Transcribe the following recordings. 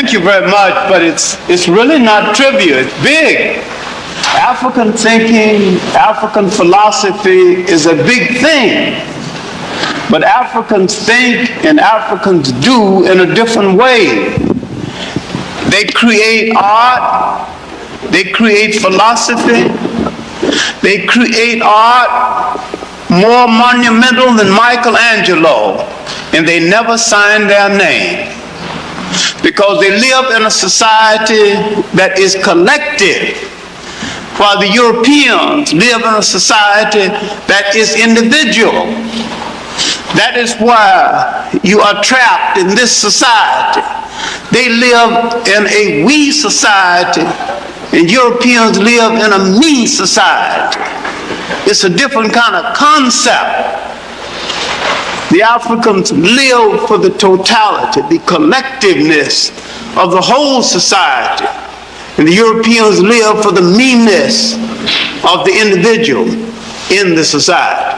Thank you very much, but it's really not trivial. It's big. African thinking, African philosophy is a big thing. But Africans think and Africans do in a different way. They create art, they create philosophy, they create art more monumental than Michelangelo, and they never sign their name. Because they live in a society that is collective, while the Europeans live in a society that is individual. That is why you are trapped in this society. They live in a we society, and Europeans live in a me society. It's a different kind of concept. The Africans live for the totality, the collectiveness of the whole society. And the Europeans live for the meanness of the individual in the society.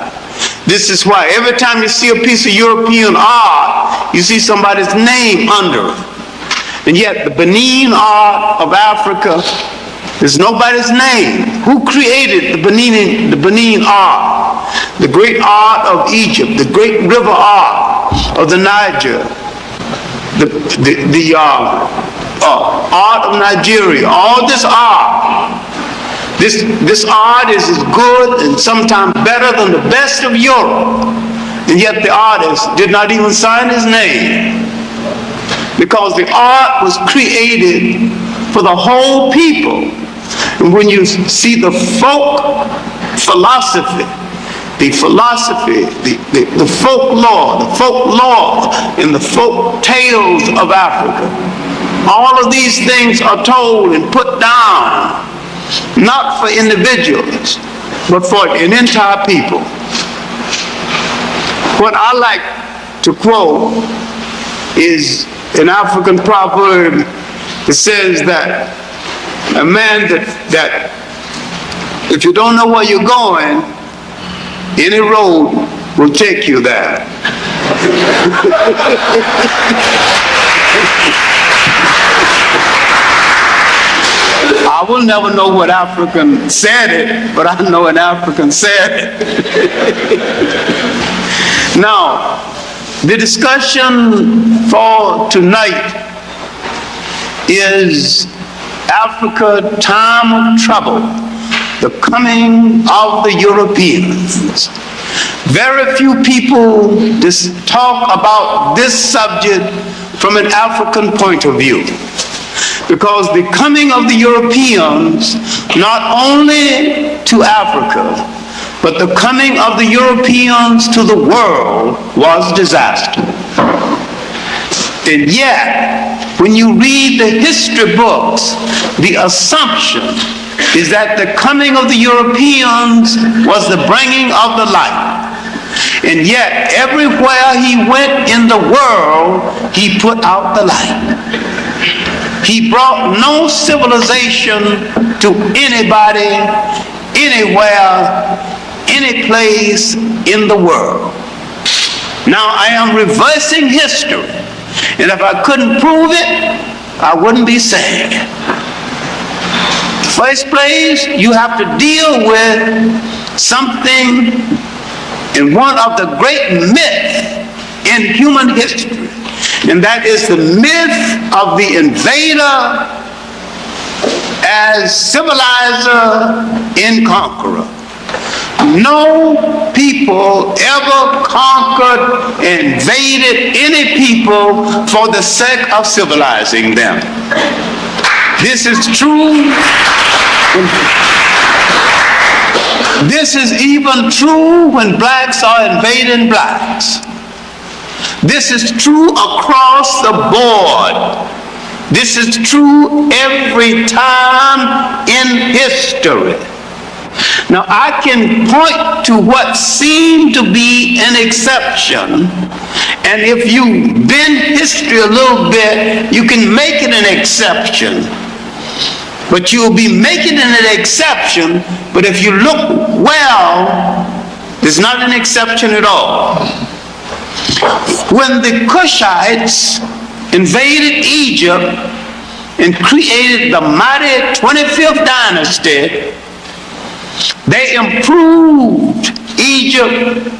This is why every time you see a piece of European art, you see somebody's name under it. And yet the Benin art of Africa is nobody's name. Who created the Benin art? The great art of Egypt, the great river art of the Niger, the art of Nigeria, all this art. This art is as good and sometimes better than the best of Europe. And yet the artist did not even sign his name, because the art was created for the whole people. And when you see the folk philosophy, the folklore, and the folk tales of Africa, all of these things are told and put down, not for individuals, but for an entire people. What I like to quote is an African proverb that says that a man that if you don't know where you're going, any road will take you there. I will never know what African said it, but I know an African said it. Now, the discussion for tonight is Africa, time of trouble, the coming of the Europeans. Very few people talk about this subject from an African point of view, because the coming of the Europeans, not only to Africa, but the coming of the Europeans to the world was disaster. And yet, when you read the history books, the assumption is that the coming of the Europeans was the bringing of the light. And yet, everywhere he went in the world, he put out the light. He brought no civilization to anybody, anywhere, any place in the world. Now, I am reversing history, and if I couldn't prove it, I wouldn't be saying it. First place, you have to deal with something in one of the great myths in human history, and that is the myth of the invader as civilizer and conqueror. No people ever conquered, invaded any people for the sake of civilizing them. This is true. This is even true when blacks are invading blacks. This is true across the board. This is true every time in history. Now, I can point to what seemed to be an exception, and if you bend history a little bit, you can make it an exception. But you'll be making it an exception, but if you look well, there's not an exception at all. When the Crusades invaded Egypt, and created the mighty 25th dynasty. They improved Egypt.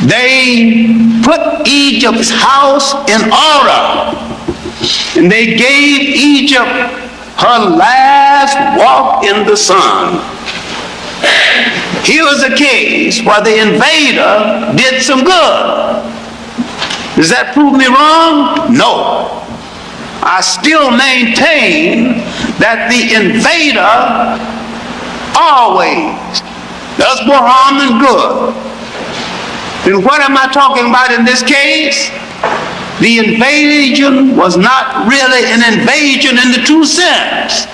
They put Egypt's house in order, and they gave Egypt her last walk in the sun. Here was a case where the invader did some good. Does that prove me wrong? No. I still maintain that the invader always does more harm than good. And what am I talking about in this case? The invasion was not really an invasion in the true sense.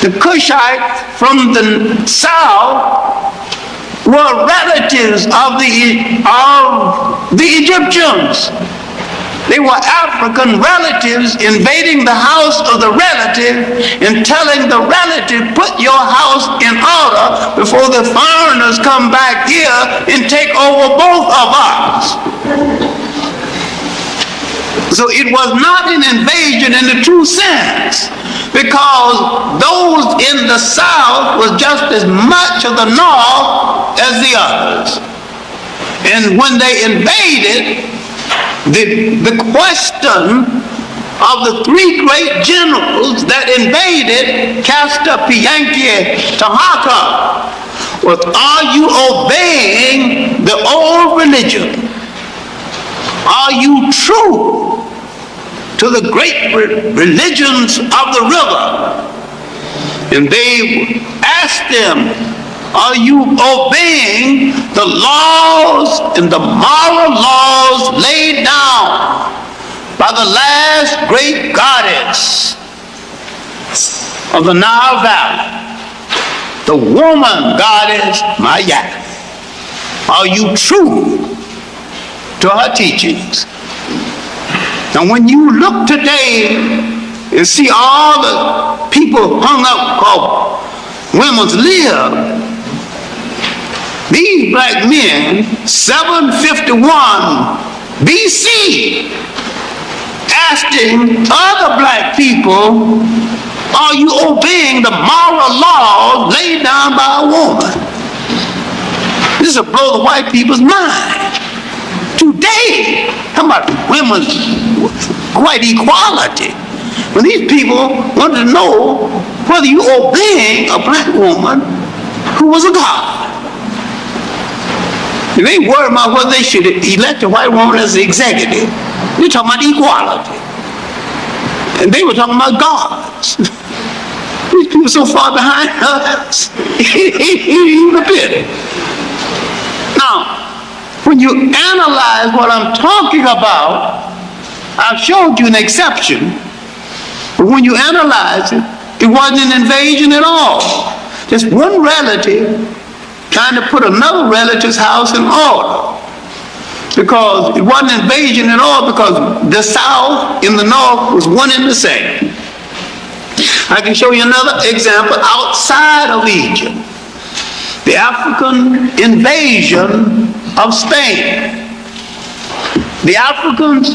The Cushites from the south were relatives of the Egyptians. They were African relatives invading the house of the relative and telling the relative, put your house in order before the foreigners come back here and take over both of us. So it was not an invasion in the true sense, because those in the south was just as much of the north as the others. And when they invaded, the question of the three great generals that invaded Castor, Pianki, Tahaka was, are you obeying the old religion? Are you true to the great religions of the river? And they asked them, are you obeying the laws and the moral laws laid down by the last great goddess of the Nile Valley, the woman goddess Maya? Are you true to her teachings? And when you look today and see all the people hung up called women's lib, these black men, 751 BC, asking other black people, are you obeying the moral laws laid down by a woman? This will blow the white people's mind. Today, talking about women's white equality, when these people want to know whether you obeying a black woman who was a god. And they worry about whether they should elect a white woman as the executive. They're talking about equality. And they were talking about gods. These people are so far behind us, even a bit. Now, when you analyze what I'm talking about, I've showed you an exception, but when you analyze it, it wasn't an invasion at all. Just one relative trying to put another relative's house in order. Because it wasn't an invasion at all, because the south and the north was one and the same. I can show you another example outside of Egypt. The African invasion of Spain. The Africans,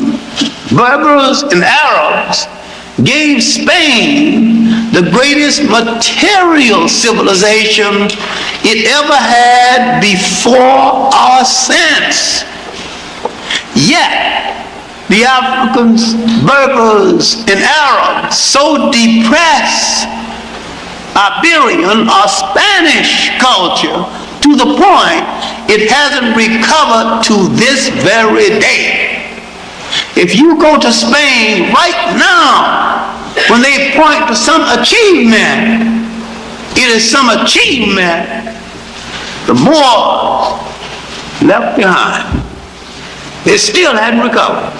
Berbers, and Arabs gave Spain the greatest material civilization it ever had before or since. Yet, the Africans, Berbers, and Arabs so depressed Iberian or Spanish culture to the point it hasn't recovered to this very day. If you go to Spain right now, when they point to some achievement, it is some achievement the Moors left behind. They still hadn't recovered.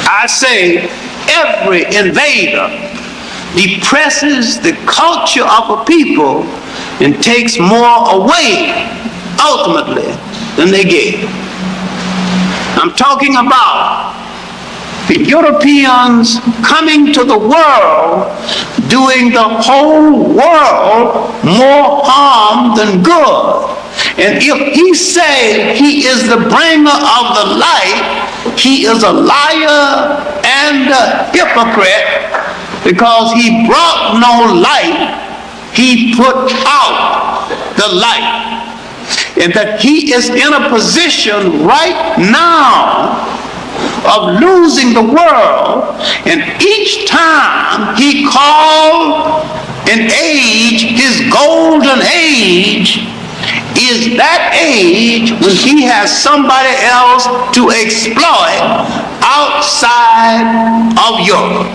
I say every invader depresses the culture of a people and takes more away ultimately than they gave. I'm talking about the Europeans coming to the world, doing the whole world more harm than good. And if he say he is the bringer of the light, he is a liar and a hypocrite, because he brought no light, he put out the light. And that he is in a position right now of losing the world, and each time he called an age, his golden age, is that age when he has somebody else to exploit outside of Europe.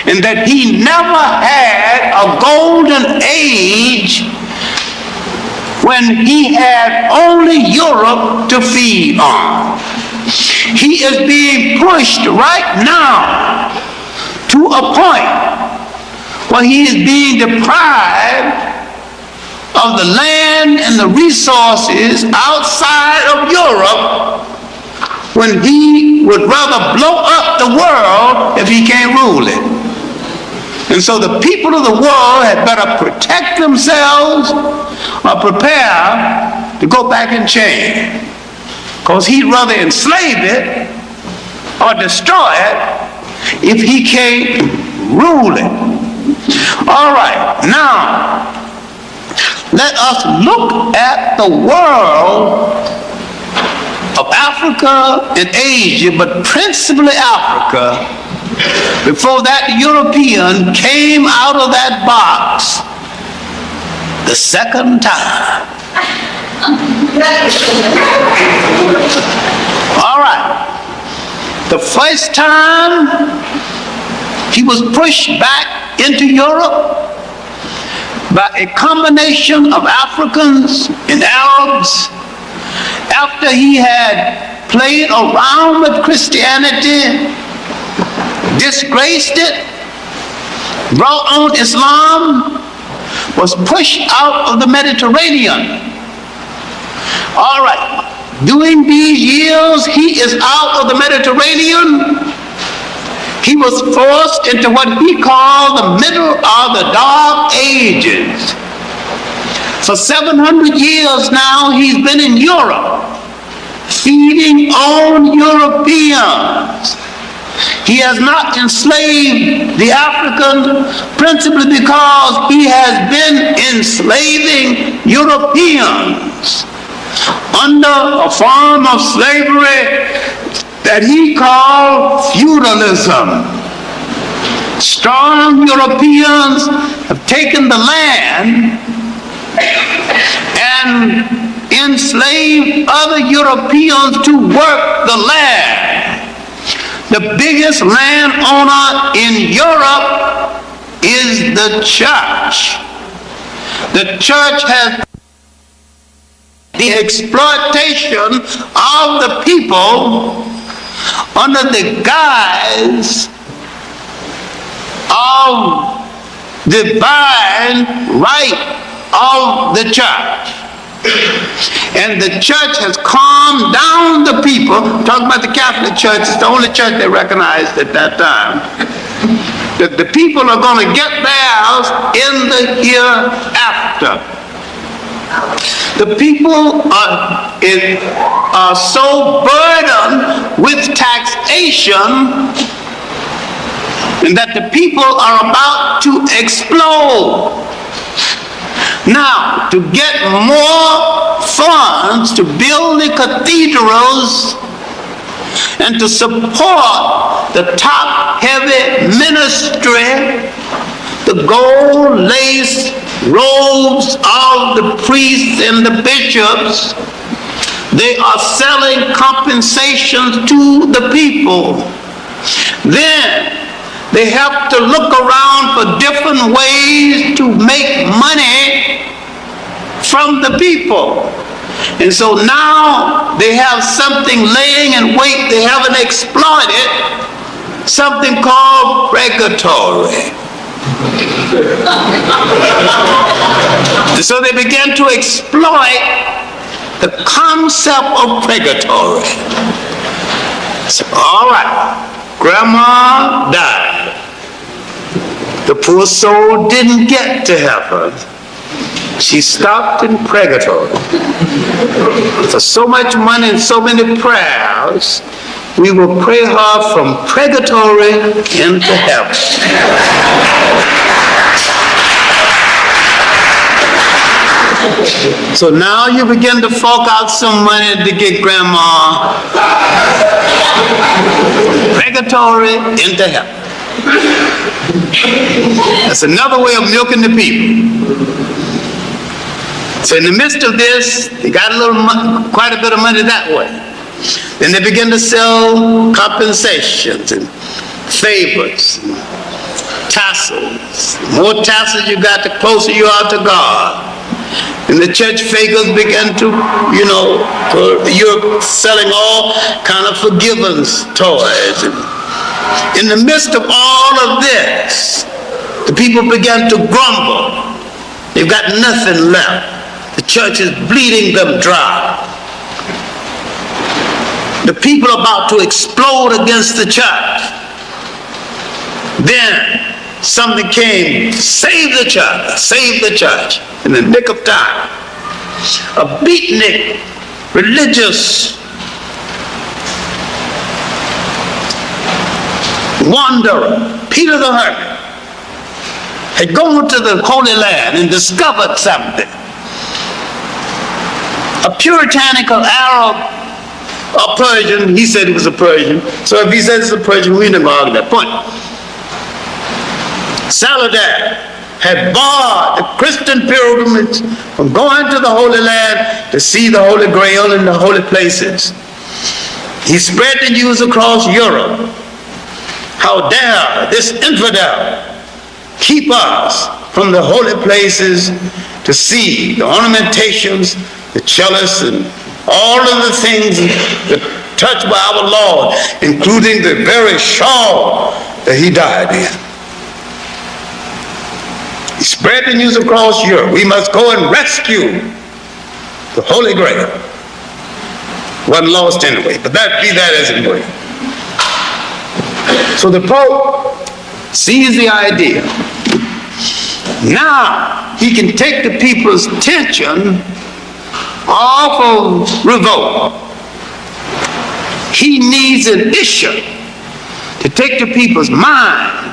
And that he never had a golden age when he had only Europe to feed on. He is being pushed right now to a point where he is being deprived of the land and the resources outside of Europe, when he would rather blow up the world if he can't rule it. And so the people of the world had better protect themselves or prepare to go back in chains, because he'd rather enslave it or destroy it if he can't rule it. All right, now let us look at the world of Africa and Asia, but principally Africa, before that European came out of that box the second time. All right. The first time he was pushed back into Europe by a combination of Africans and Arabs, after he had played around with Christianity, disgraced it, brought on Islam, was pushed out of the Mediterranean. All right, during these years he is out of the Mediterranean. He was forced into what he called the middle of the Dark Ages. For 700 years now he's been in Europe, feeding on Europeans. He has not enslaved the African, principally because he has been enslaving Europeans under a form of slavery that he called feudalism. Strong Europeans have taken the land and enslaved other Europeans to work the land. The biggest landowner in Europe is the church. The church has the exploitation of the people under the guise of divine right of the church. And the church has calmed down the people. Talking about the Catholic Church, it's the only church they recognized at that time. That the people are going to get theirs in the hereafter. The people are so burdened with taxation, and that the people are about to explode. Now, to get more funds to build the cathedrals and to support the top-heavy ministry, the gold lace robes of the priests and the bishops, they are selling compensations to the people. Then they have to look around for different ways to make money from the people. And so now they have something laying in wait they haven't exploited, something called purgatory. So they began to exploit the concept of purgatory. So, all right. Grandma died. The poor soul didn't get to heaven. She stopped in purgatory. For so much money and so many prayers, we will pray her from purgatory into heaven. So now you begin to fork out some money to get grandma from purgatory into heaven. That's another way of milking the people. So in the midst of this, they got quite a bit of money that way. Then they begin to sell compensations and favors, and tassels. The more tassels you got, the closer you are to God. And the church fakers began to, you're selling all kind of forgiveness toys. And in the midst of all of this, the people began to grumble. They've got nothing left. The church is bleeding them dry. The people are about to explode against the church. Then something came, save the church in the nick of time. A beatnik, religious wanderer, Peter the Hermit, had gone to the Holy Land and discovered something. A puritanical Arab or Persian, he said he was a Persian, so if he says he's a Persian, we never argue that point. Saladin had barred the Christian pilgrimage from going to the Holy Land to see the Holy Grail and the holy places. He spread the news across Europe. How dare this infidel keep us from the holy places to see the ornamentations, the chalice, and all of the things that touched by our Lord, including the very shawl that he died in. He spread the news across Europe. We must go and rescue the Holy Grail. Wasn't lost anyway, but be that as it may. So the Pope sees the idea. Now he can take the people's attention off of revolt. He needs an issue to take the people's mind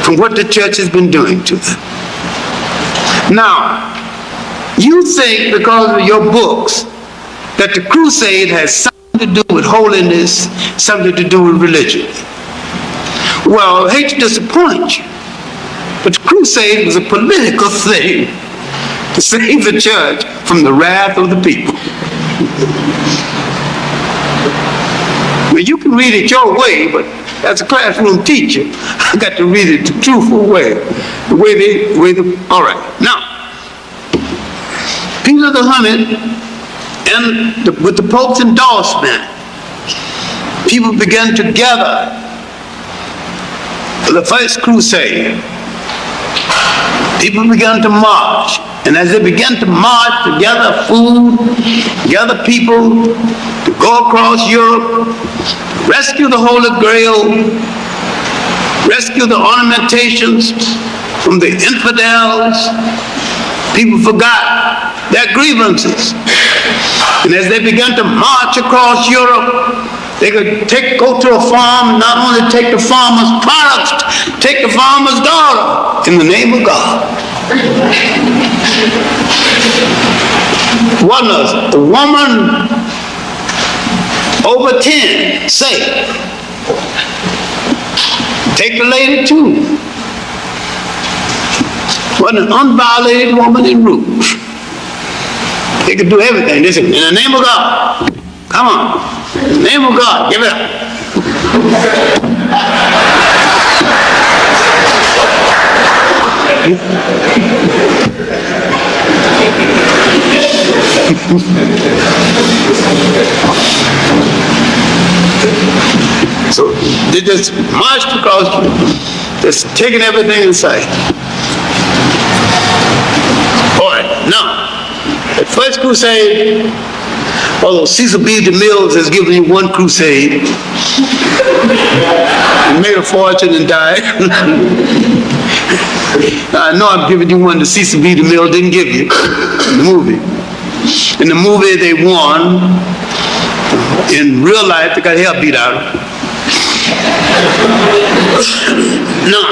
from what the church has been doing to them. Now, you think because of your books that the Crusade has something to do with holiness, something to do with religion. Well, I hate to disappoint you, but the Crusade was a political thing to save the church from the wrath of the people. Well, you can read it your way, but as a classroom teacher, I got to read it the truthful way. All right. Now, Peter the Hermit, and with the Pope's endorsement, people began to gather for the first crusade. People began to march. And as they began to march to gather food, gather people, to go across Europe, rescue the Holy Grail, rescue the ornamentations from the infidels, people forgot their grievances. And as they began to march across Europe, they could go to a farm and not only take the farmer's products, take the farmer's daughter in the name of God. What the woman over 10 say? Take the lady too. What an unviolated woman in rouge. They could do everything. They said, in the name of God. Come on. In the name of God, give it up. So they just marched across, just taking everything in sight. All right, now, at first crusade, although Cecil B. DeMille has given you one crusade, he made a fortune and died. I know I'm giving you one that Cecil B. DeMille didn't give you in the movie. In the movie, they won in real life, they got hell beat out of them. Now,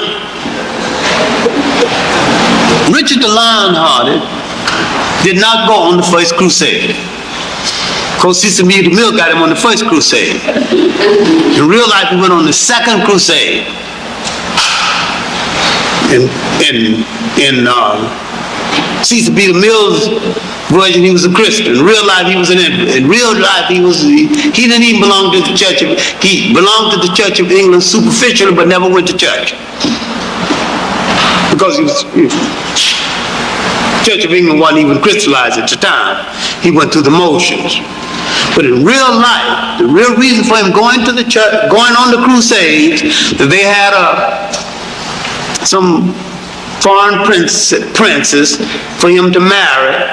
Richard the Lionhearted did not go on the first crusade. Of course, Cecil B. DeMille got him on the first crusade. In real life, he went on the second crusade. In Cecil B. DeMille's version, he was a Christian. In real life, he was an infidel. In real life, he didn't even belong to the Church of, he belonged to the Church of England superficially, but never went to church. Because Church of England wasn't even crystallized at the time. He went through the motions. But in real life, the real reason for him going to the church, going on the Crusades, that they had some foreign princess for him to marry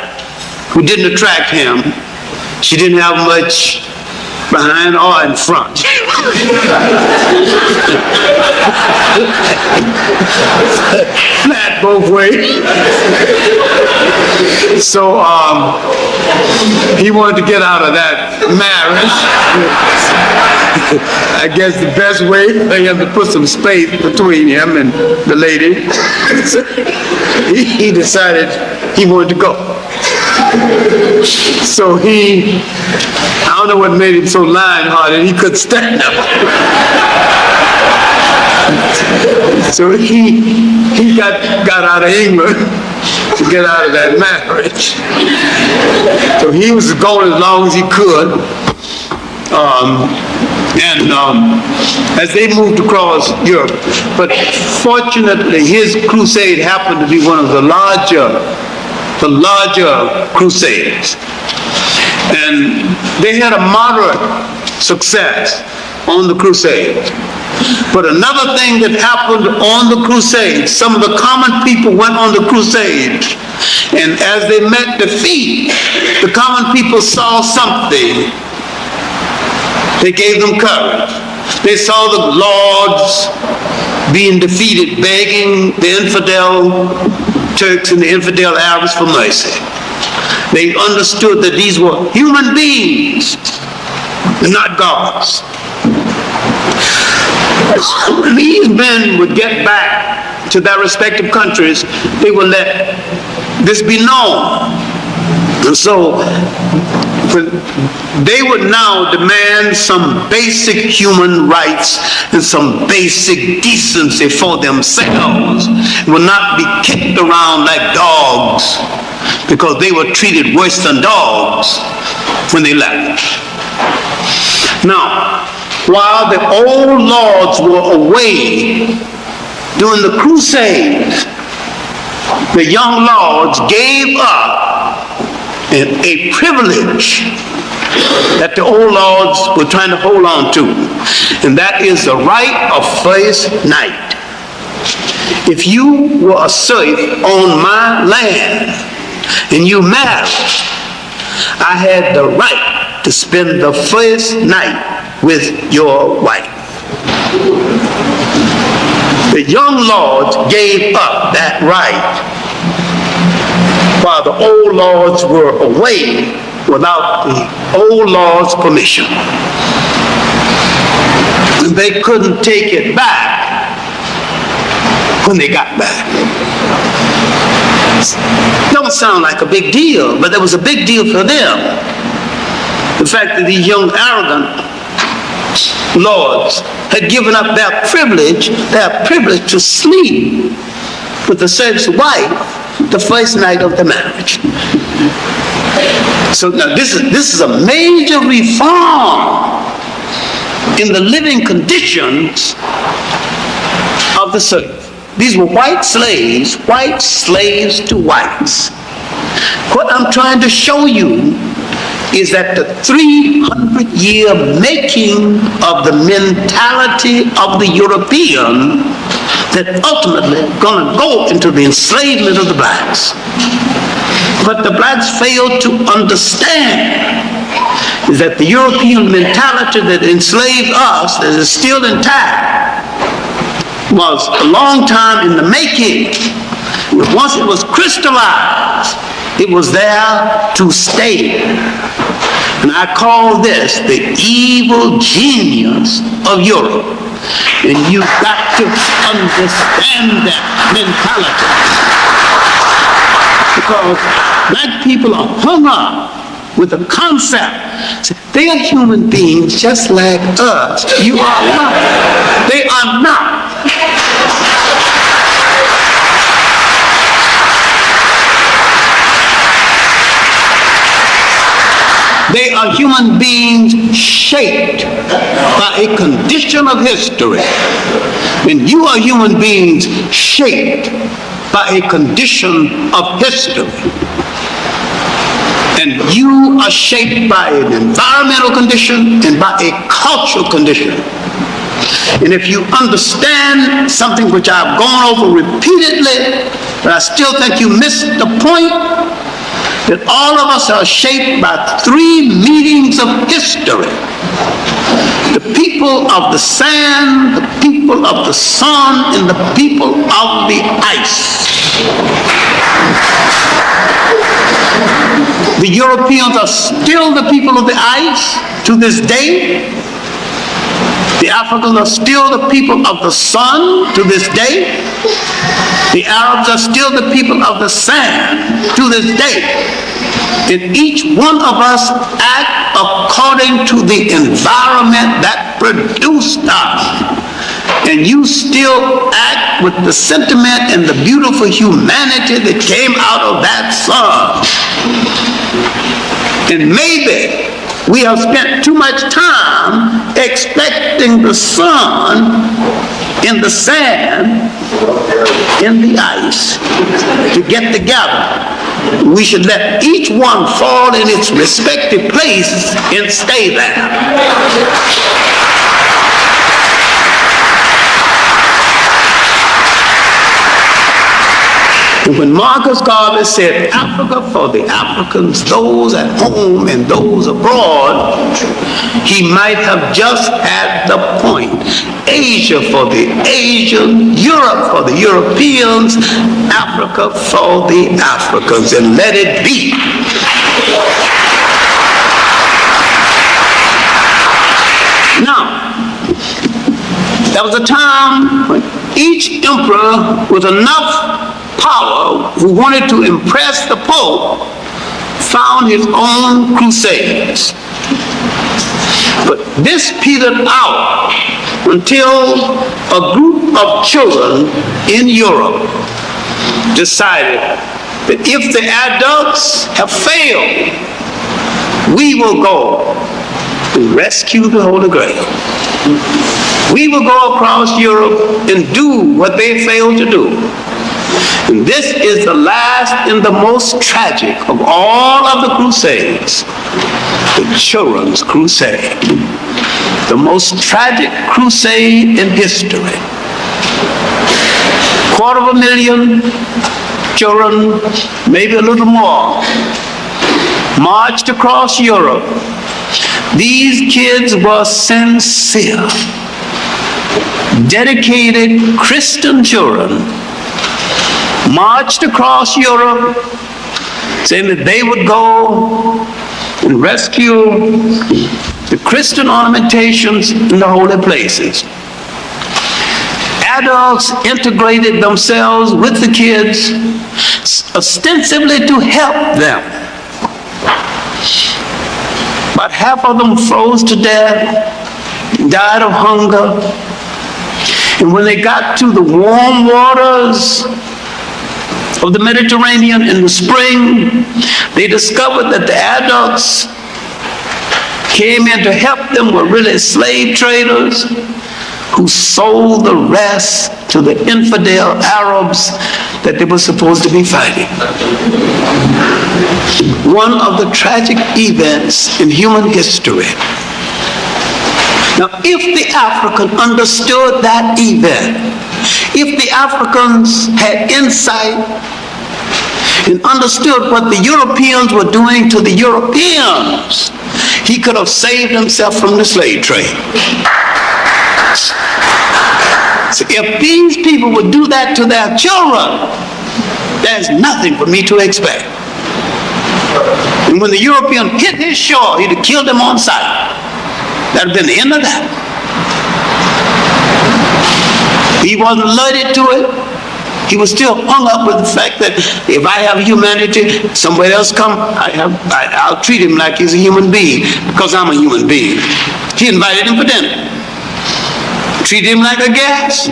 who didn't attract him. She didn't have much behind or in front. Flat both ways. So he wanted to get out of that marriage. I guess the best way for him to put some space between him and the lady. He decided he wanted to go. So I don't know what made him so lion-hearted, he couldn't stand up. So he got out of England to get out of that marriage. So he was going as long as he could. As they moved across Europe. But fortunately, his crusade happened to be one of the larger crusades. And they had a moderate success on the crusades. But another thing that happened on the crusades, some of the common people went on the crusades, and as they met defeat, the common people saw something. They gave them courage. They saw the lords being defeated, begging the infidel Turks and the infidel Arabs for mercy. They understood that these were human beings, not gods. When these men would get back to their respective countries, they would let this be known. And so they would now demand some basic human rights and some basic decency for themselves, will not be kicked around like dogs, because they were treated worse than dogs when they left. Now, while the old lords were away during the Crusades, the young lords gave up a privilege that the old lords were trying to hold on to, and that is the right of first night. If you were a serf on my land and you married, I had the right to spend the first night with your wife. The young lords gave up that right while the old lords were away without the old lords' permission. And they couldn't take it back when they got back. Don't sound like a big deal, but it was a big deal for them. The fact that these young, arrogant lords had given up their privilege to sleep with the serf's wife the first night of the marriage. So now this is a major reform in the living conditions of the serf. These were white slaves to whites. What I'm trying to show you is that the 300-year making of the mentality of the European that ultimately going to go into the enslavement of the blacks. But the blacks failed to understand is that the European mentality that enslaved us, that is still intact, was a long time in the making. Once it was crystallized, it was there to stay. And I call this the evil genius of Europe. And you've got to understand that mentality. Because black people are hung up with the concept. They are human beings just like us. You are not. They are not. They are human beings shaped by a condition of history. And you are human beings shaped by a condition of history. And you are shaped by an environmental condition and by a cultural condition. And if you understand something which I've gone over repeatedly, but I still think you missed the point, that all of us are shaped by three meanings of history. The people of the sand, the people of the sun, and the people of the ice. The Europeans are still the people of the ice to this day. The Africans are still the people of the sun to this day. The Arabs are still the people of the sand to this day. And each one of us act according to the environment that produced us. And you still act with the sentiment and the beautiful humanity that came out of that sun. And maybe we have spent too much time expecting the sun in the sand, in the ice, to get together. We should let each one fall in its respective place and stay there. And when Marcus Garvey said Africa for the Africans, those at home and those abroad, he might have just had the point. Asia for the Asians, Europe for the Europeans, Africa for the Africans, and let it be. Now, there was a time when each emperor with enough power who wanted to impress the Pope found his own crusades. But this petered out until a group of children in Europe decided that if the adults have failed, we will go and rescue the Holy Grail. We will go across Europe and do what they failed to do. And this is the last and the most tragic of all of the Crusades, the Children's Crusade. The most tragic crusade in history. 250,000 children, maybe a little more, marched across Europe. These kids were sincere, dedicated Christian children, marched across Europe saying that they would go and rescue the Christian ornamentations in the holy places. Adults integrated themselves with the kids ostensibly to help them. But half of them froze to death, died of hunger. And when they got to the warm waters of the Mediterranean in the spring, they discovered that the adults came in to help them were really slave traders who sold the rest to the infidel Arabs that they were supposed to be fighting. One of the tragic events in human history. Now, if the African understood that event, if the Africans had insight and understood what the Europeans were doing to the Europeans, he could have saved himself from the slave trade. So if these people would do that to their children, there's nothing for me to expect. And when the European hit his shore, he'd have killed them on sight. That'd have been the end of that. He wasn't alerted to it. He was still hung up with the fact that if I have humanity, somebody else come, I'll treat him like he's a human being because I'm a human being. He invited him for dinner. Treat him like a guest.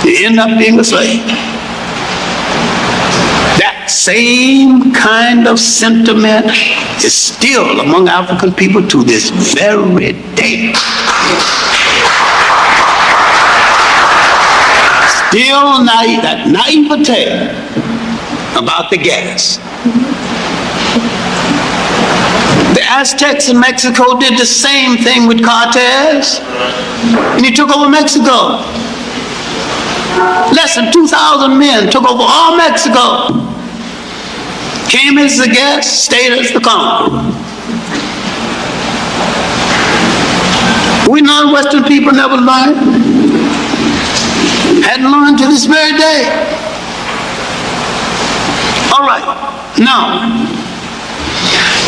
He ended up being a slave. That same kind of sentiment is still among African people to this very day. Still that naivete about the gas. The Aztecs in Mexico did the same thing with Cortez, and he took over Mexico. Less than 2,000 men took over all Mexico. Came as the guest, stayed as the conqueror. We non-Western people never learned. Hadn't learned to this very day. All right, now,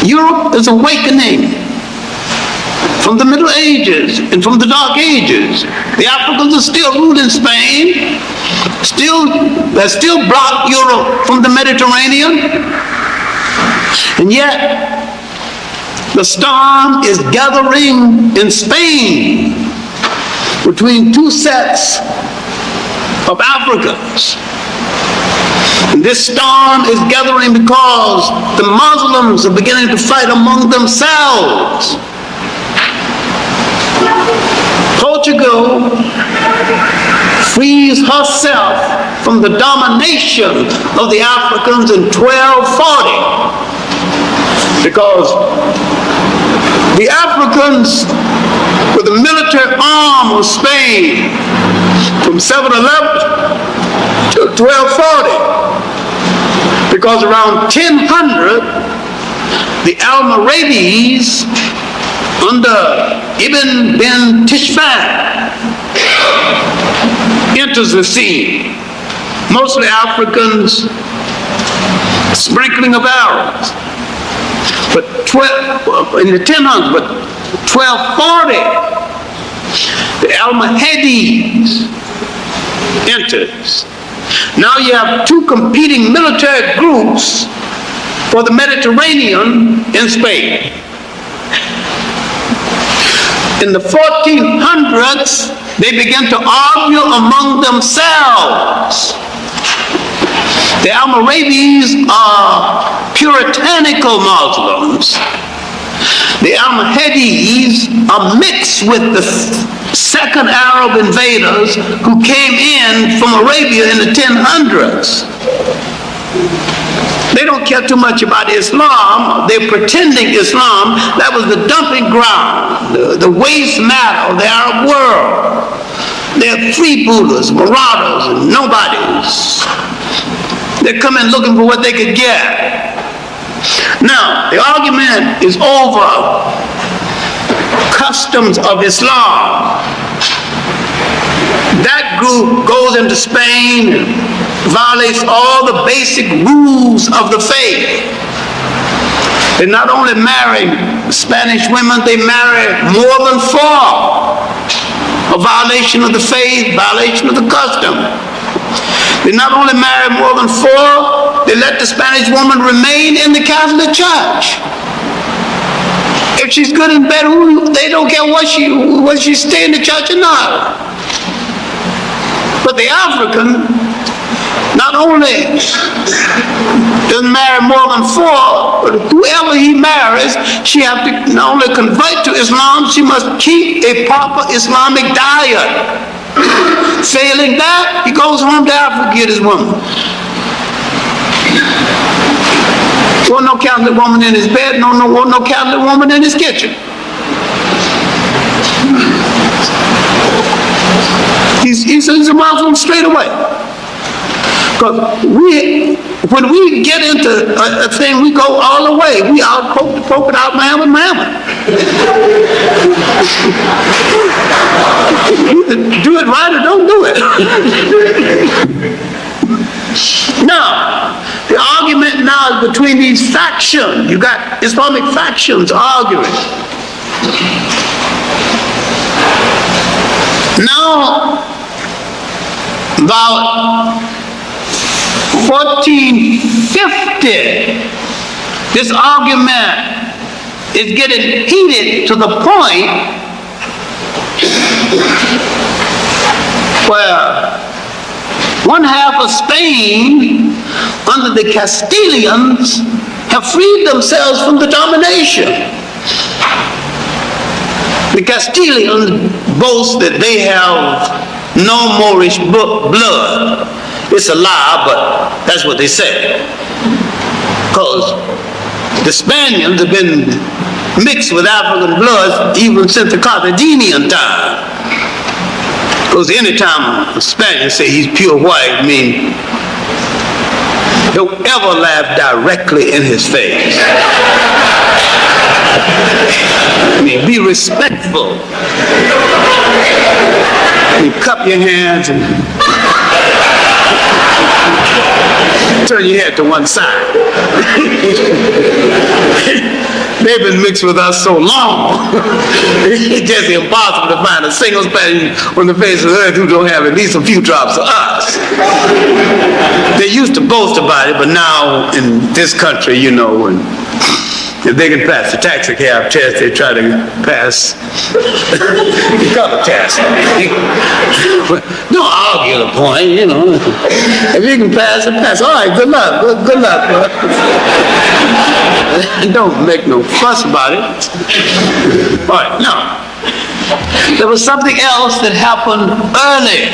Europe is awakening from the Middle Ages and from the Dark Ages. The Africans are still ruling Spain, they still block Europe from the Mediterranean, and yet the storm is gathering in Spain between two sets of Africans. And this storm is gathering because the Muslims are beginning to fight among themselves. Portugal frees herself from the domination of the Africans in 1240 because the Africans were the military arm of Spain from 711 to 1240, because around 1000 the Almoravides under Ibn bin Tishban enters the scene. Mostly Africans, sprinkling of Arabs. But in the 1000s, but 1240, the Almoravides enters. Now you have two competing military groups for the Mediterranean in Spain. In the 1400s, they began to argue among themselves. The Almoravides are puritanical Muslims. The Almoravides are mixed with the second Arab invaders who came in from Arabia in the 1000s. They don't care too much about Islam. They're pretending Islam. That was the dumping ground, the waste matter of the Arab world. They're freebooters, marauders, and nobodies. They're coming looking for what they could get. Now, the argument is over customs of Islam. That group goes into Spain and violates all the basic rules of the faith. They not only marry Spanish women, they marry more than 4. A violation of the faith, violation of the custom. They not only marry more than 4, they let the Spanish woman remain in the Catholic Church. If she's good in bed, they don't care what she stay in the church or not. But the African not only doesn't marry more than 4, but whoever he marries, she has to not only convert to Islam, she must keep a proper Islamic diet. Failing that, he goes home to Africa to get his woman. Want no Catholic woman in his bed, want no Catholic woman in his kitchen. He's a Muslim straight away. Because when we get into a thing, we go all the way. We out poke it out, Mammon. Either do it right or don't do it. Now, the argument now is between these factions. You got Islamic factions arguing. Now, about 1450, this argument is getting heated to the point where one half of Spain, under the Castilians, have freed themselves from the domination. The Castilians boast that they have no Moorish blood. It's a lie, but that's what they say. Because the Spaniards have been mixed with African blood even since the Carthaginian time. Because any time a Spaniard say he's pure white, I mean, don't ever laugh directly in his face. I mean, be respectful. I mean, cup your hands and turn your head to one side. They've been mixed with us so long. It's just impossible to find a single Spaniard on the face of the earth who don't have at least a few drops of us. They used to boast about it, but now in this country, you know, if they can pass the taxi cab test, they try to pass the color test. Don't argue the point, you know. If you can pass it, pass. All right, good luck, good luck, bud. Don't make no fuss about it. All right, now, there was something else that happened earlier.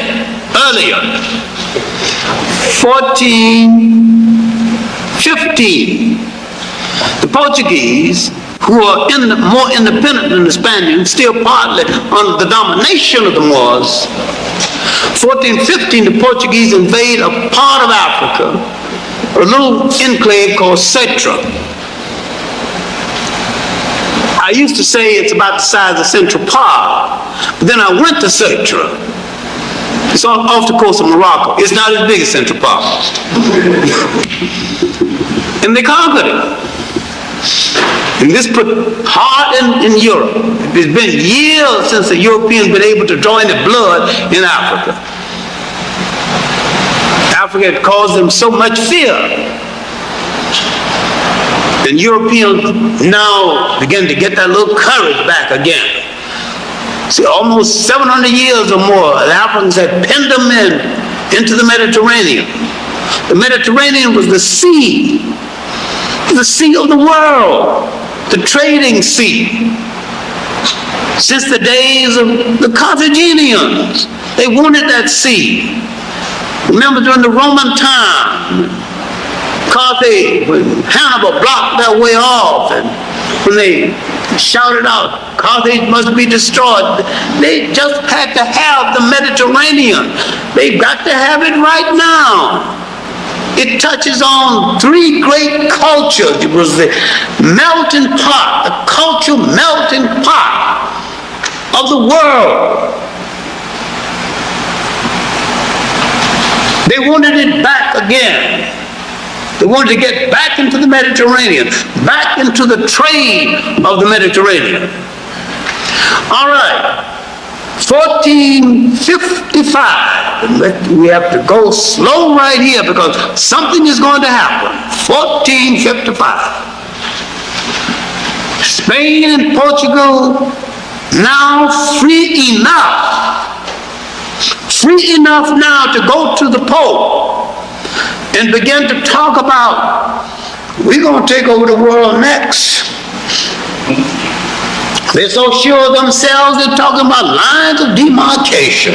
1415. The Portuguese, who are more independent than the Spaniards, still partly under the domination of the Moors. 1415, the Portuguese invade a part of Africa, a little enclave called Cetra. I used to say it's about the size of Central Park, but then I went to Cetra. It's off the coast of Morocco. It's not as big as Central Park. And they conquered it. And this put heart in Europe. It's been years since the Europeans been able to draw any blood in Africa. Africa had caused them so much fear. And Europeans now begin to get that little courage back again. See, almost 700 years or more, the Africans had penned them into the Mediterranean. The Mediterranean was the sea of the world, the trading sea. Since the days of the Carthaginians, they wanted that sea. Remember during the Roman time, Carthage, when Hannibal blocked their way off, and when they shouted out, Carthage must be destroyed, they just had to have the Mediterranean. They've got to have it right now. It touches on three great cultures. It was the melting pot, the cultural melting pot of the world. They wanted it back again. They wanted to get back into the Mediterranean, back into the trade of the Mediterranean. All right, 1455. We have to go slow right here because something is going to happen. 1455. Spain and Portugal now free enough now to go to the Pope and begin to talk about, we're going to take over the world next. They're so sure of themselves, they're talking about lines of demarcation.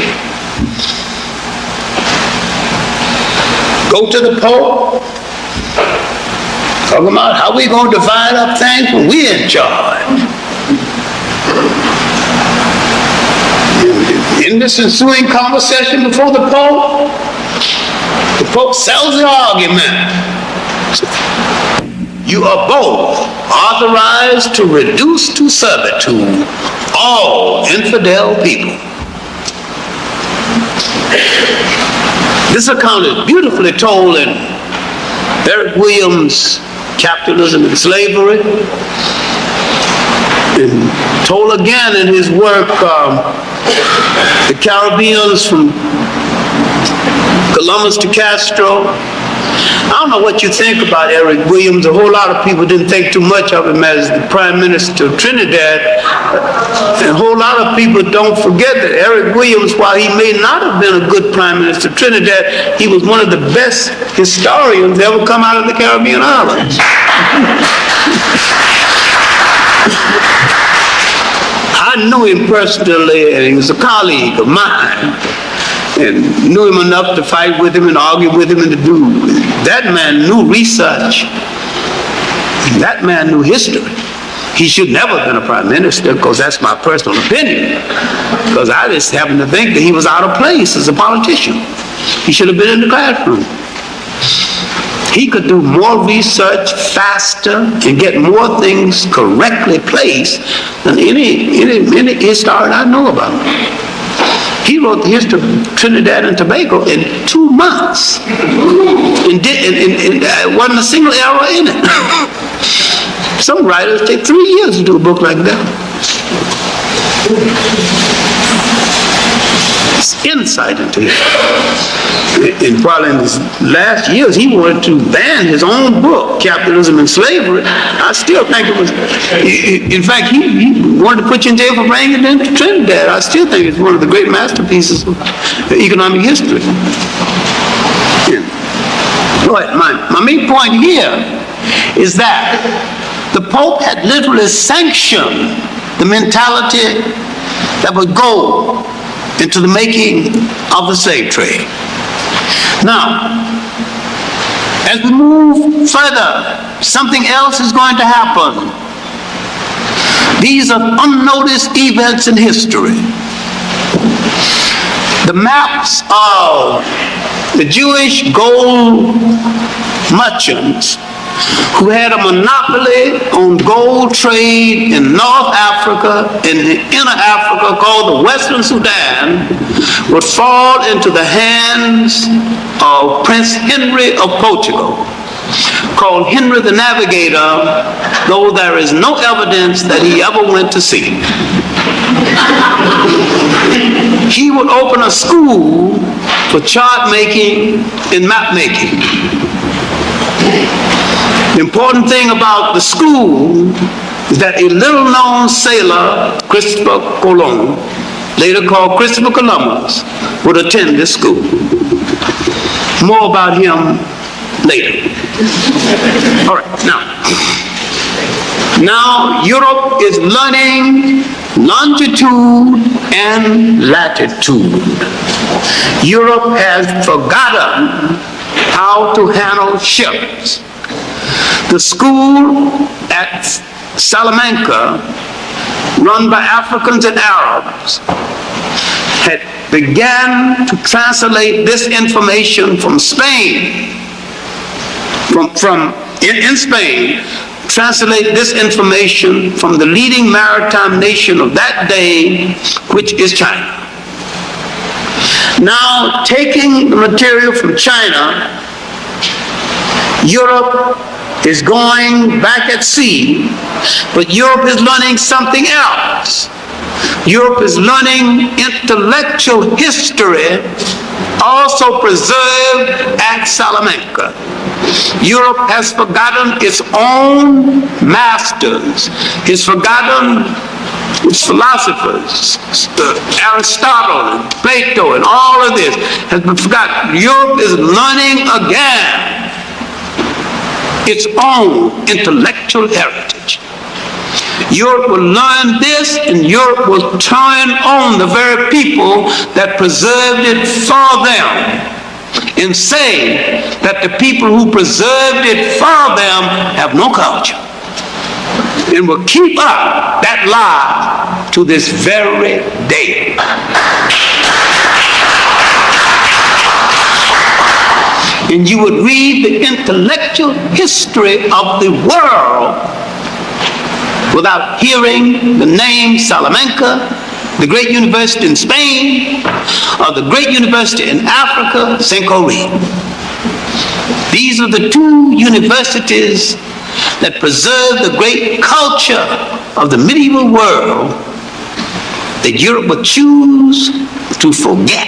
Go to the Pope, talking about how we're going to divide up things when we're in charge. In this ensuing conversation before the Pope sells the argument. You are both authorized to reduce to servitude all infidel people. This account is beautifully told in Eric Williams' Capitalism and Slavery, and told again in his work, The Caribbeans from Columbus to Castro. I don't know what you think about Eric Williams. A whole lot of people didn't think too much of him as the Prime Minister of Trinidad. And a whole lot of people don't forget that Eric Williams, while he may not have been a good Prime Minister of Trinidad, he was one of the best historians ever come out of the Caribbean islands. I knew him personally, and he was a colleague of mine, and knew him enough to fight with him and argue with him and to do. That man knew research. That man knew history. He should never have been a prime minister, because that's my personal opinion. Because I just happen to think that he was out of place as a politician. He should have been in the classroom. He could do more research faster and get more things correctly placed than any historian I know about. He wrote the history of Trinidad and Tobago in 2 months. And wasn't a single error in it. Some writers take 3 years to do a book like that. It's insight into it. And while in his last years he wanted to ban his own book, Capitalism and Slavery, I still think it was, in fact, he wanted to put you in jail for bringing it into Trinidad. I still think it's one of the great masterpieces of economic history. But my main point here is that the Pope had literally sanctioned the mentality that would go into the making of the slave trade. Now, as we move further, something else is going to happen. These are unnoticed events in history. The maps of the Jewish gold merchants who had a monopoly on gold trade in North Africa and the inner Africa, called the Western Sudan, would fall into the hands of Prince Henry of Portugal, called Henry the Navigator, though there is no evidence that he ever went to sea. He would open a school for chart making and map making. The important thing about the school is that a little-known sailor, Christopher Colon, later called Christopher Columbus, would attend this school. More about him later. All right, now Europe is learning longitude and latitude. Europe has forgotten how to handle ships. The school at Salamanca, run by Africans and Arabs, had began to translate this information from Spain, in Spain, translate this information from the leading maritime nation of that day, which is China. Now, taking the material from China, Europe is going back at sea, but Europe is learning something else. Europe is learning intellectual history, also preserved at Salamanca. Europe has forgotten its own masters. It's forgotten its philosophers, Aristotle and Plato and all of this has been forgotten. Europe is learning again its own intellectual heritage. Europe will learn this, and Europe will turn on the very people that preserved it for them and say that the people who preserved it for them have no culture, and will keep up that lie to this very day. And you would read the intellectual history of the world without hearing the name Salamanca the great university in Spain, or the great university in Africa, Saint-Corée. These are the two universities that preserve the great culture of the medieval world that Europe would choose to forget,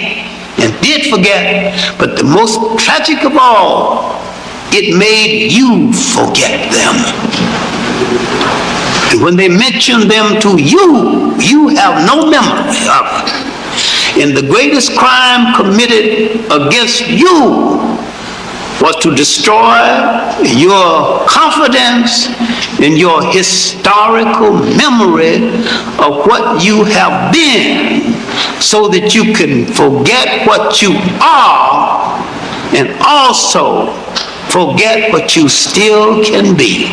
and did forget, but the most tragic of all, it made you forget them. And when they mention them to you, you have no memory of it. And the greatest crime committed against you was to destroy your confidence in your historical memory of what you have been, so that you can forget what you are and also forget what you still can be.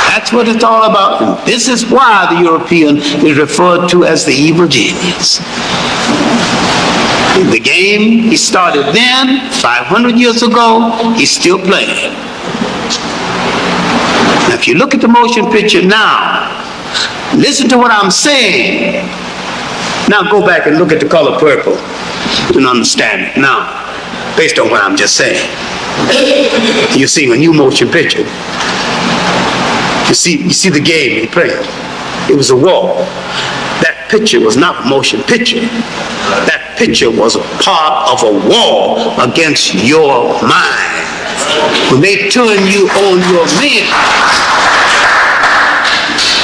That's what it's all about. And this is why the European is referred to as the evil genius. The game he started then, 500 years ago, he's still playing. Now, if you look at the motion picture now, listen to what I'm saying. Now go back and look at the color purple and understand it now, based on what I'm just saying. You're seeing a new motion picture. You see the game he played. It was a war. That picture was not a motion picture. That picture was a part of a war against your mind. When they turn you on your men,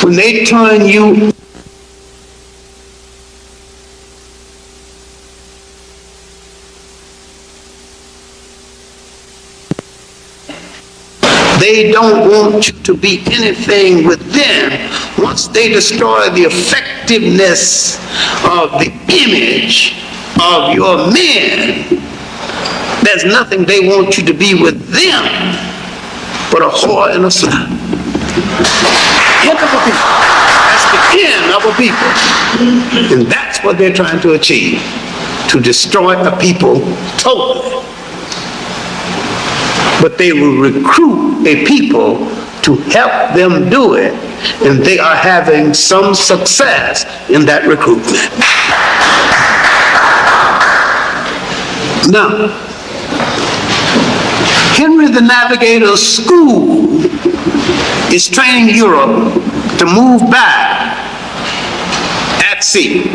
when they turn you they don't want you to be anything with them. Once they destroy the effectiveness of the image of your men, there's nothing they want you to be with them but a whore and a slut. End of a people. That's the end of a people. And that's what they're trying to achieve, to destroy a people totally. But they will recruit a people to help them do it, and they are having some success in that recruitment. Now, Henry the Navigator's school is training Europe to move back at sea.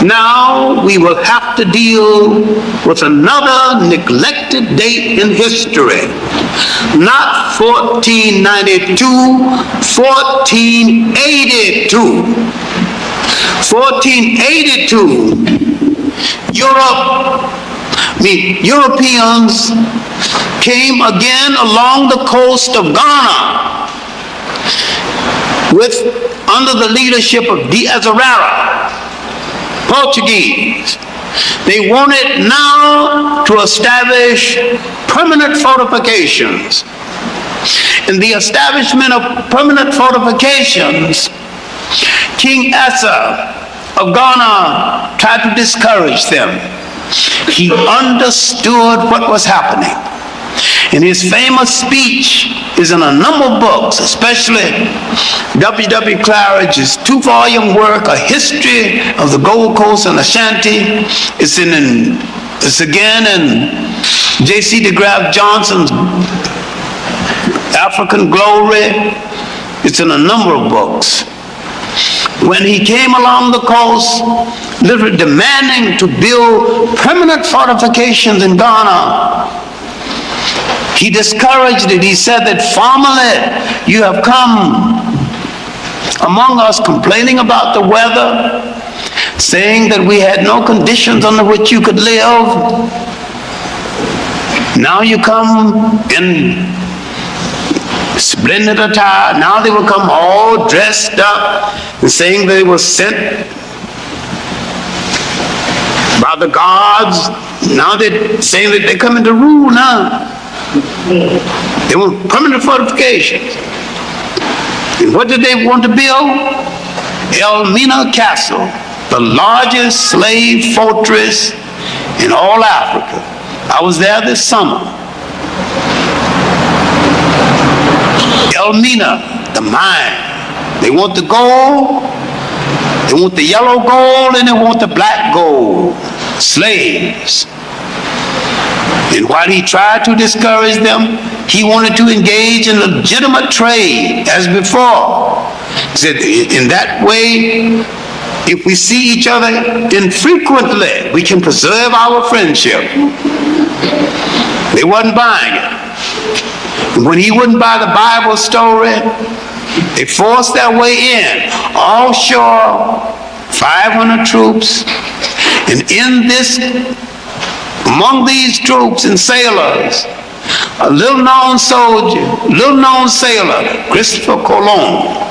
Now we will have to deal with another neglected date in history. Not 1492, 1482. 1482, Europeans came again along the coast of Ghana under the leadership of Diaz-Arara, Portuguese. They wanted now to establish permanent fortifications. In the establishment of permanent fortifications, King Asa of Ghana tried to discourage them. He understood what was happening. And his famous speech is in a number of books, especially W.W. Claridge's 2-volume work, A History of the Gold Coast and Ashanti. It's again in J.C. de Graaf Johnson's African Glory. It's in a number of books. When he came along the coast, literally demanding to build permanent fortifications in Ghana, he discouraged it. He said that formerly you have come among us complaining about the weather, saying that we had no conditions under which you could live. Now you come in splendid attire. Now they will come all dressed up and saying they were sent by the gods. Now they're saying that they're coming to rule now. They want permanent fortifications. And what did they want to build? Elmina Castle, the largest slave fortress in all Africa. I was there this summer. Elmina, the mine. They want the gold, they want the yellow gold, and they want the black gold. Slaves. And while he tried to discourage them, he wanted to engage in legitimate trade as before. He said, in that way, if we see each other infrequently, we can preserve our friendship. They wasn't buying it. When he wouldn't buy the Bible story, they forced their way in, offshore, 500 troops. And in this, among these troops and sailors, a little known soldier, little known sailor, Christopher Colon.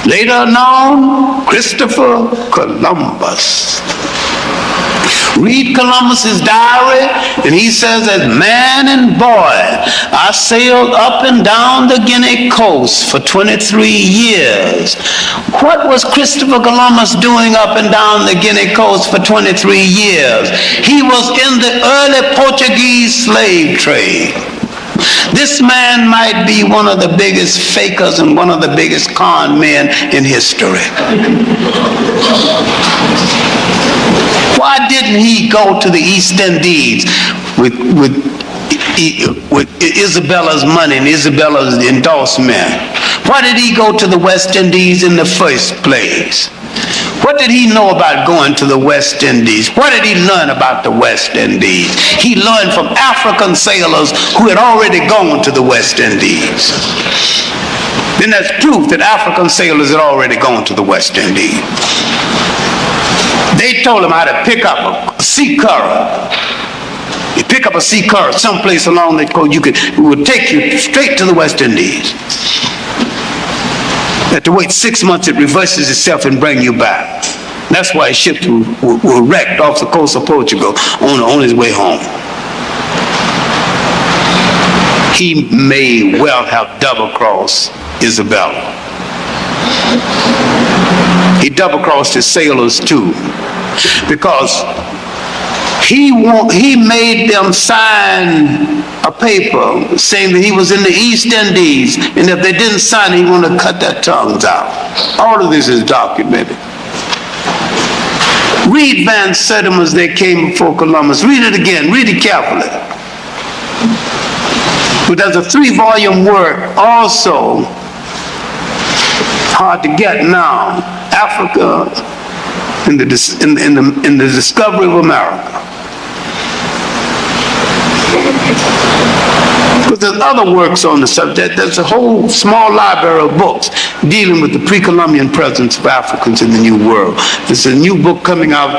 Later known, Christopher Columbus. Read Columbus's diary, and he says, as man and boy, I sailed up and down the Guinea coast for 23 years. What was Christopher Columbus doing up and down the Guinea coast for 23 years? He was in the early Portuguese slave trade. This man might be one of the biggest fakers and one of the biggest con men in history. Why didn't he go to the East Indies with Isabella's money and Isabella's endorsement? Why did he go to the West Indies in the first place? What did he know about going to the West Indies? What did he learn about the West Indies? He learned from African sailors who had already gone to the West Indies. Then that's proof that African sailors had already gone to the West Indies. They told him how to pick up a sea current. You pick up a sea current someplace along the coast, it would take you straight to the West Indies. You have to wait 6 months, it reverses itself and bring you back. That's why ships were wrecked off the coast of Portugal on his way home. He may well have double-crossed Isabella. He double-crossed his sailors too, because he made them sign a paper saying that he was in the East Indies, and if they didn't sign it, he wanted to cut their tongues out. All of this is documented. Read Van Sertima's They Came Before Columbus. Read it again. Read it carefully. But there's a 3-volume work also, hard to get now, Africa in the discovery of America. But there's other works on the subject. There's a whole small library of books dealing with the pre-Columbian presence of Africans in the New World. There's a new book coming out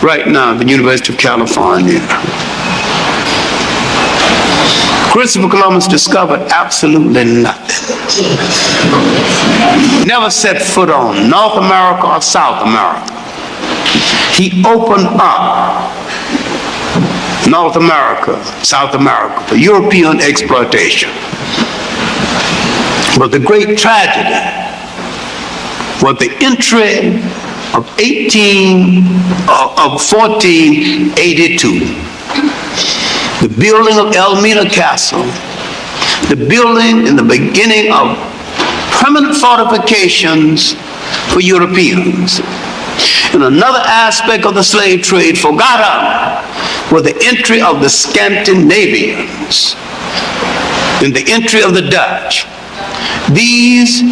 right now at the University of California. Christopher Columbus discovered absolutely nothing. Never set foot on North America or South America. He opened up North America, South America for European exploitation. But the great tragedy was the entry of 1482. The building of Elmina Castle, the building in the beginning of permanent fortifications for Europeans. And another aspect of the slave trade forgotten was the entry of the Scandinavians and the entry of the Dutch. These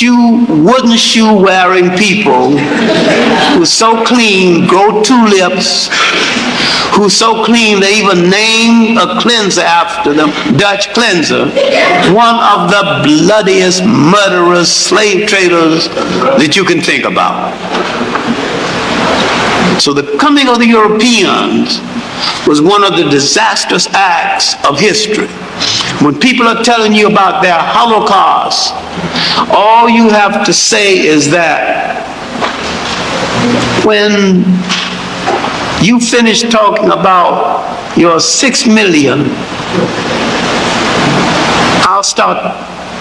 wooden shoe wearing people who were so clean, grow 2 lips, who so clean they even named a cleanser after them, Dutch cleanser, one of the bloodiest, murderous slave traders that you can think about. So the coming of the Europeans was one of the disastrous acts of history. When people are telling you about their Holocaust, all you have to say is that when you finish talking about your 6 million, I'll start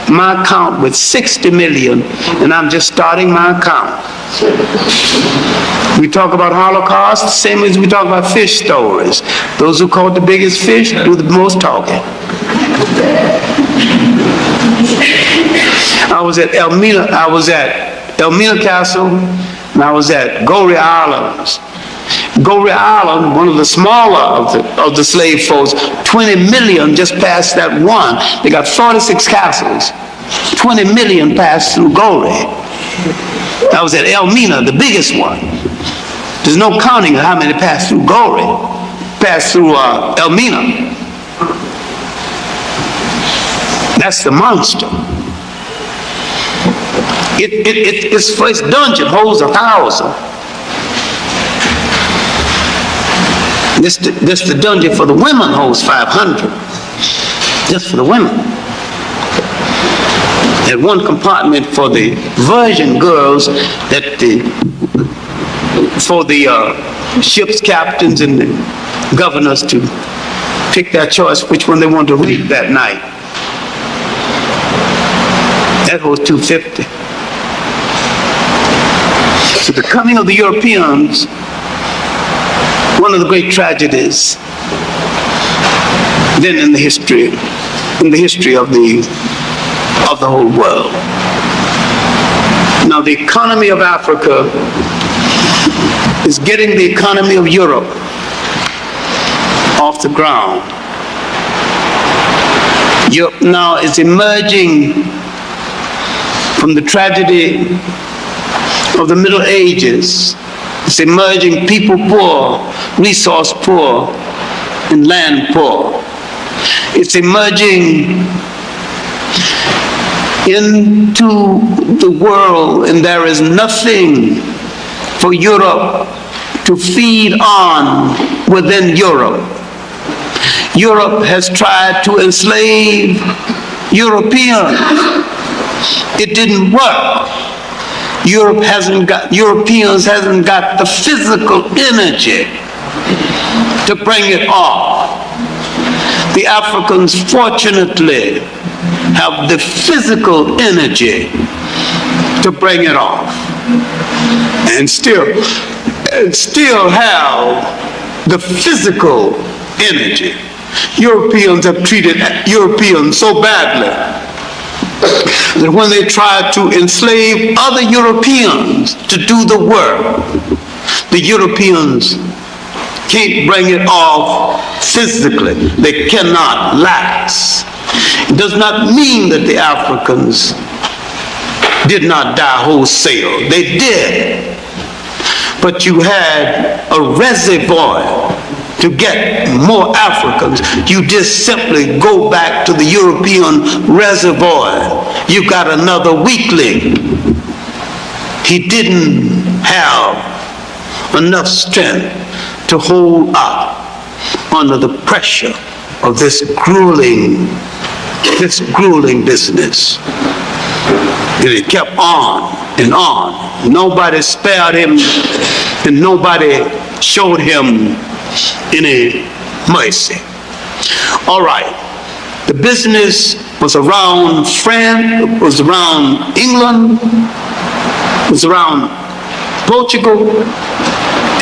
my count with 60 million, and I'm just starting my count. We talk about Holocaust the same as we talk about fish stories. Those who caught the biggest fish do the most talking. I was at Elmina Castle, and I was at Goree Islands. Goree Island, one of the smaller of the slave forts, 20 million just passed that one. They got 46 castles. 20 million passed through Goree. I was at Elmina, the biggest one. There's no counting of how many passed through Goree, passed through Elmina. That's the monster. Its first dungeon holds 1,000. This the dungeon for the women holds 500. Just for the women. And one compartment for the virgin girls, for the ship's captains and the governors to pick their choice which one they want to read that night. That holds 250. So the coming of the Europeans, one of the great tragedies then in the history of the whole world. Now the economy of Africa is getting the economy of Europe off the ground. Europe now is emerging from the tragedy of the Middle Ages. It's emerging people poor, resource poor, and land poor. It's emerging into the world, and there is nothing for Europe to feed on within Europe. Europe has tried to enslave Europeans. It didn't work. Europeans hasn't got the physical energy to bring it off. The Africans, fortunately, have the physical energy to bring it off, and still have the physical energy. Europeans have treated Europeans so badly that when they try to enslave other Europeans to do the work, the Europeans can't bring it off physically. They cannot last. It does not mean that the Africans did not die wholesale. They did. But you had a reservoir to get more Africans. You just simply go back to the European reservoir. You got another weakling. He didn't have enough strength to hold up under the pressure of this grueling business. And it kept on and on. Nobody spared him, and nobody showed him any mercy. All right. The business was around France, was around England, was around Portugal,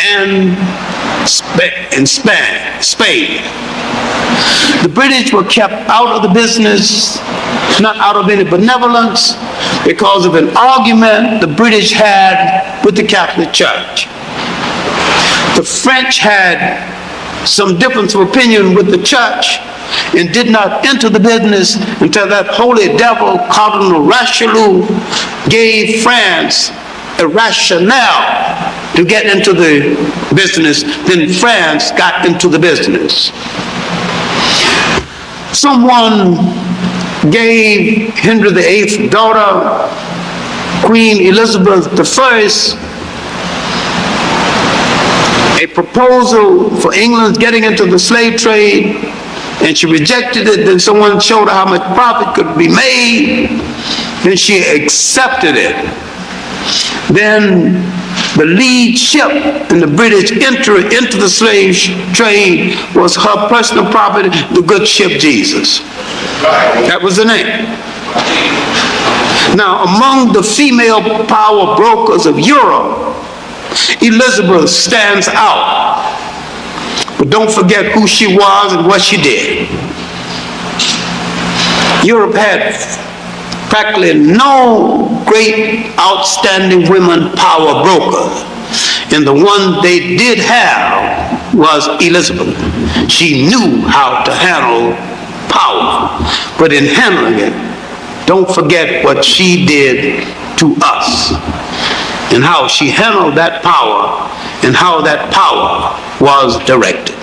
and Spain. The British were kept out of the business, not out of any benevolence, because of an argument the British had with the Catholic Church. The French had some difference of opinion with the church and did not enter the business until that holy devil, Cardinal Richelieu, gave France a rationale to get into the business. Then France got into the business. Someone gave Henry VIII's daughter, Queen Elizabeth I, a proposal for England getting into the slave trade, and she rejected it. Then someone showed her how much profit could be made, and she accepted it. Then the lead ship in the British entry into the slave trade was her personal property, the good ship Jesus. That was the name. Now, among the female power brokers of Europe, Elizabeth stands out. But don't forget who she was and what she did. Europe had practically no great outstanding women power broker. And the one they did have was Elizabeth. She knew how to handle power, but in handling it, don't forget what she did to us and how she handled that power and how that power was directed.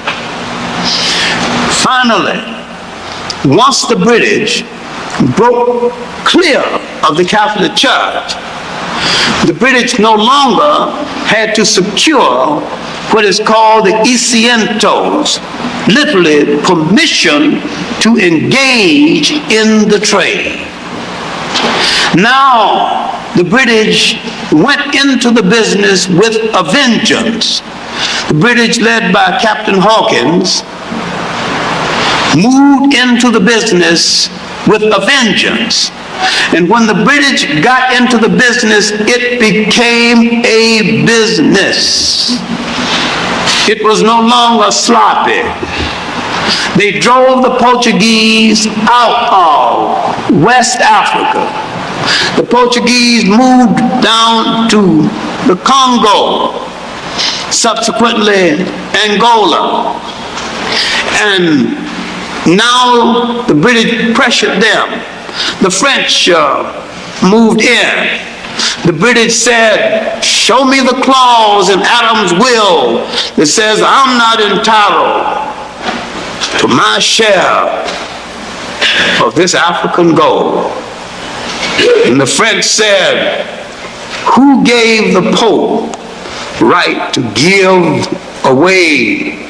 Finally, once the British broke clear of the Catholic Church, the British no longer had to secure what is called the isientos, literally permission to engage in the trade. Now, the British went into the business with a vengeance. The British, led by Captain Hawkins, moved into the business with a vengeance. And when the British got into the business, it became a business. It was no longer sloppy. They drove the Portuguese out of West Africa. The Portuguese moved down to the Congo, subsequently Angola. And now the British pressured them. The French moved in. The British said, show me the clause in Adam's will that says I'm not entitled to my share of this African gold. And the French said, who gave the Pope right to give away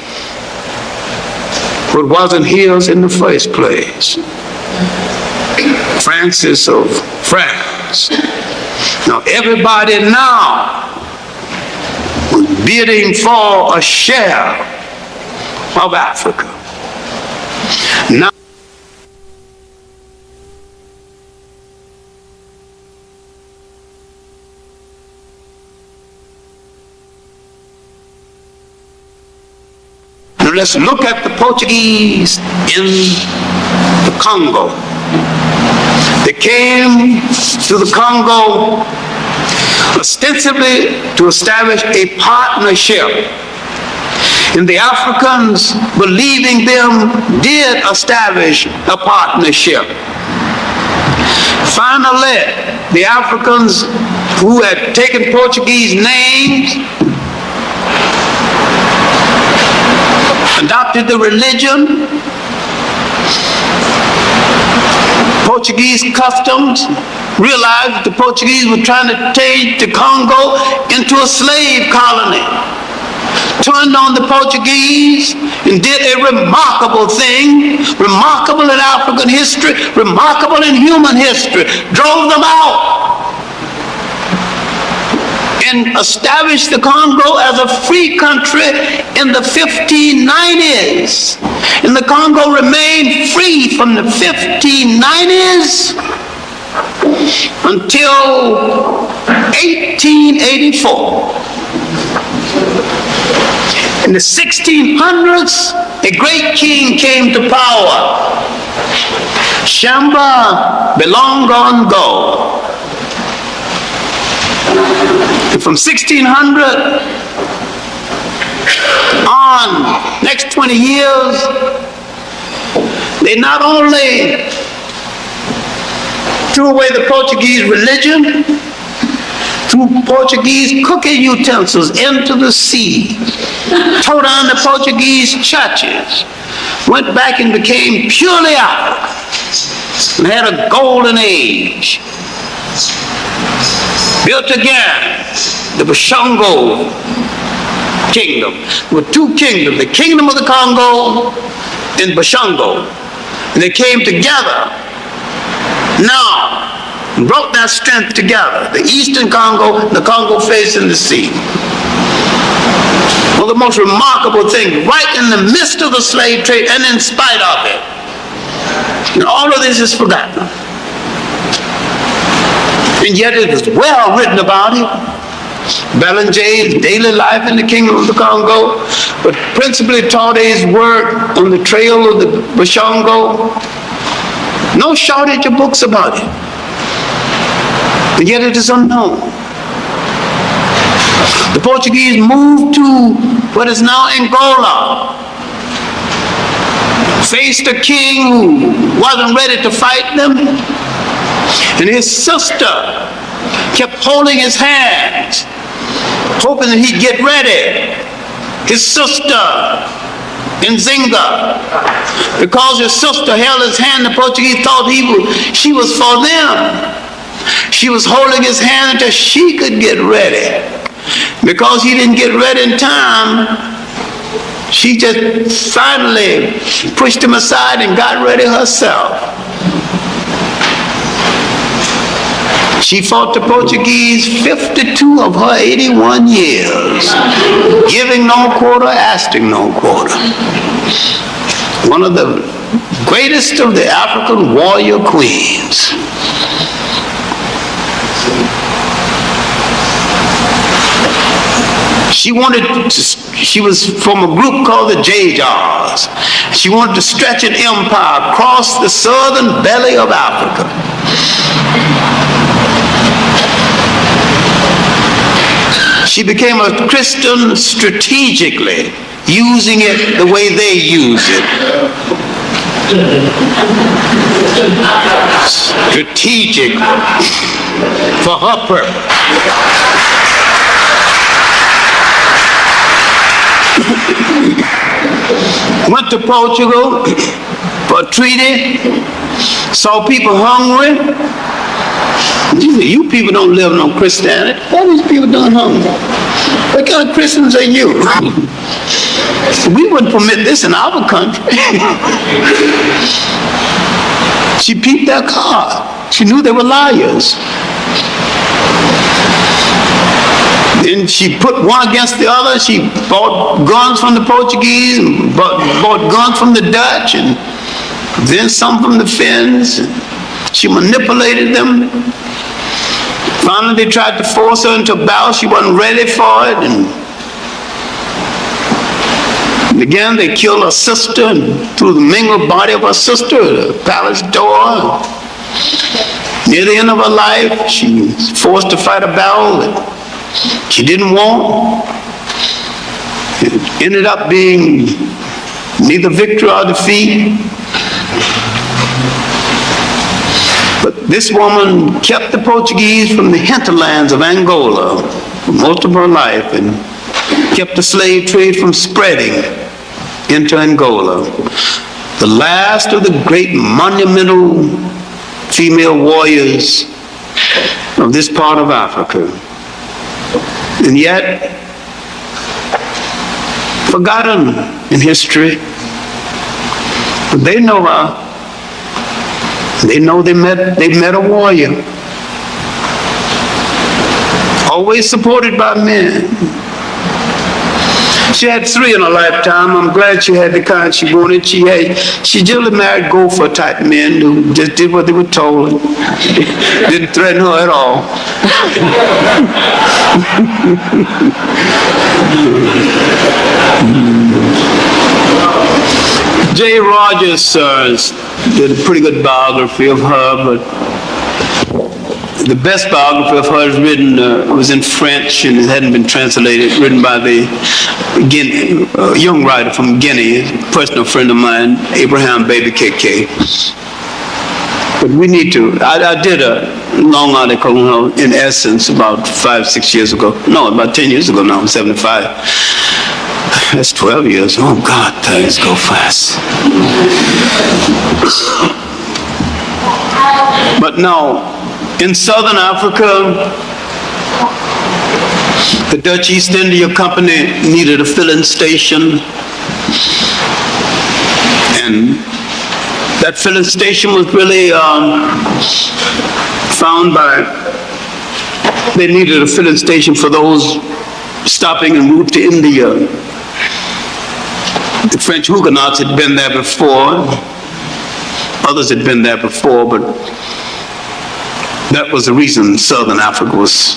what wasn't his in the first place? Francis of France. Now everybody now was bidding for a share of Africa. Now let's look at the Portuguese in the Congo. They came to the Congo ostensibly to establish a partnership. And the Africans, believing them, did establish a partnership. Finally, the Africans who had taken Portuguese names, adopted the religion, Portuguese customs, realized that the Portuguese were trying to change the Congo into a slave colony, turned on the Portuguese and did a remarkable thing, remarkable in African history, remarkable in human history, drove them out and established the Congo as a free country in the 1590s. And the Congo remained free from the 1590s until 1884. In the 1600s, a great king came to power, Shamba Belongongo. And from 1600 on, next 20 years, they not only threw away the Portuguese religion, threw Portuguese cooking utensils into the sea, tore down the Portuguese churches, went back and became purely African, and had a golden age. Built again the Bashongo kingdom. There were two kingdoms, the kingdom of the Congo and Bashongo. And they came together now and brought that strength together. The eastern Congo and the Congo facing the sea. Well, the most remarkable thing, right in the midst of the slave trade and in spite of it. And all of this is forgotten. And yet it is well written about it. Belanger's daily life in the kingdom of the Congo, but principally Taude's work on the trail of the Bashongo. No shortage of books about it. and yet it is unknown. The Portuguese moved to what is now Angola, faced a king who wasn't ready to fight them, and his sister kept holding his hand, hoping that he'd get ready. His sister, Nzinga, because his sister held his hand, the Portuguese thought she was for them. She was holding his hand until she could get ready. Because he didn't get ready in time, she just finally pushed him aside and got ready herself. She fought the Portuguese 52 of her 81 years, giving no quarter, asking no quarter. One of the greatest of the African warrior queens. She was from a group called the Jajars. She wanted to stretch an empire across the southern belly of Africa. She became a Christian strategically, using it the way they use it. Strategic for her purpose. Went to Portugal for a treaty, saw people hungry. You people don't live on Christianity. All these people doing hungry. What kind of Christians are you? We wouldn't permit this in our country. She peeped their card. She knew they were liars. Then she put one against the other. She bought guns from the Portuguese, and bought guns from the Dutch, and then some from the Finns. She manipulated them. Finally, they tried to force her into a battle. She wasn't ready for it. And again, they killed her sister and threw the mangled body of her sister at the palace door. Near the end of her life, she was forced to fight a battle that she didn't want. It ended up being neither victory or defeat. But this woman kept the Portuguese from the hinterlands of Angola for most of her life and kept the slave trade from spreading into Angola. The last of the great monumental female warriors of this part of Africa. And yet, forgotten in history. But they know her. They know they met a warrior. Always supported by men. She had 3 in her lifetime. I'm glad she had the kind she wanted. She generally married gopher type men who just did what they were told. Didn't threaten her at all. J. Rogers did a pretty good biography of her, but the best biography of her is written, was in French and it hadn't been translated, written by the young writer from Guinea, a personal friend of mine, Abraham Baby KK. But we need to, I did a long article, in essence, about 5-6 years ago. No, about 10 years ago now, I'm 75. That's 12 years. Oh God, things go fast. But no, in Southern Africa, the Dutch East India Company needed a filling station. And that filling station was really found by, they needed a filling station for those stopping en route to India. The French Huguenots had been there before. Others had been there before, but that was the reason Southern Africa was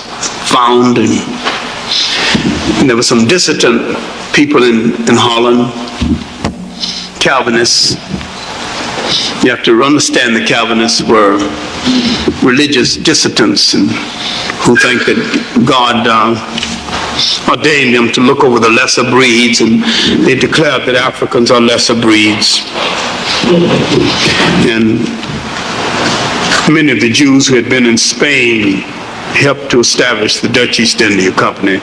found. And there were some dissident people in Holland, Calvinists. You have to understand the Calvinists were religious dissidents and who think that God ordained them to look over the lesser breeds, and they declared that Africans are lesser breeds. And many of the Jews who had been in Spain helped to establish the Dutch East India Company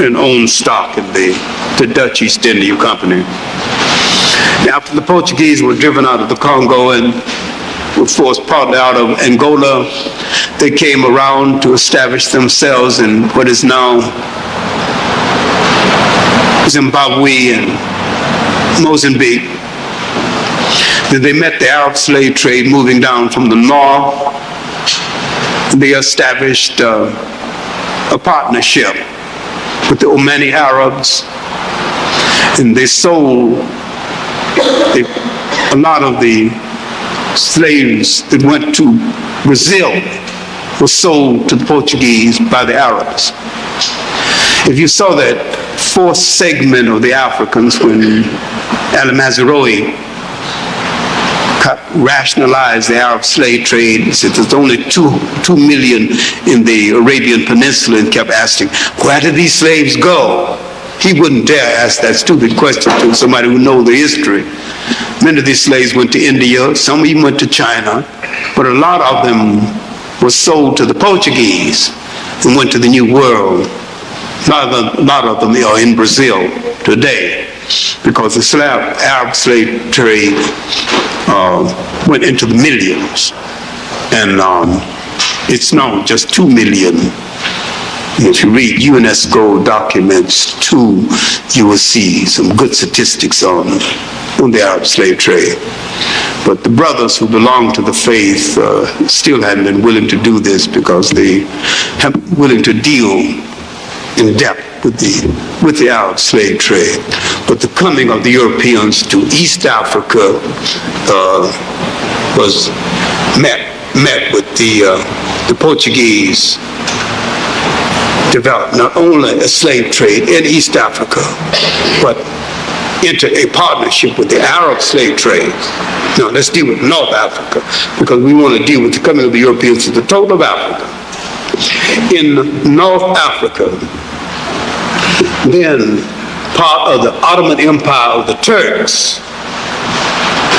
and owned stock in the Dutch East India Company. After the Portuguese were driven out of the Congo and were forced partly out of Angola, they came around to establish themselves in what is now Zimbabwe and Mozambique. They met the Arab slave trade moving down from the north. They established a partnership with the Omani Arabs, and they sold a lot of the slaves that went to Brazil were sold to the Portuguese by the Arabs. If you saw that fourth segment of the Africans when Al-Mazrui rationalized the Arab slave trade, he said there's only 2 million in the Arabian Peninsula, and kept asking, where did these slaves go? He wouldn't dare ask that stupid question to somebody who knows the history. Many of these slaves went to India, some even went to China, but a lot of them were sold to the Portuguese and went to the New World. A lot of them are in Brazil today because the Arab slave trade went into the millions, and it's now just 2 million. If you read UNESCO documents too, you will see some good statistics on the Arab slave trade. But the brothers who belong to the faith still haven't been willing to do this because they haven't willing to deal in depth with the Arab slave trade. But the coming of the Europeans to East Africa was met with the Portuguese developed not only a slave trade in East Africa, but into a partnership with the Arab slave trade. Now let's deal with North Africa, because we want to deal with the coming of the Europeans to the total of Africa. In North Africa, then part of the Ottoman Empire of the Turks,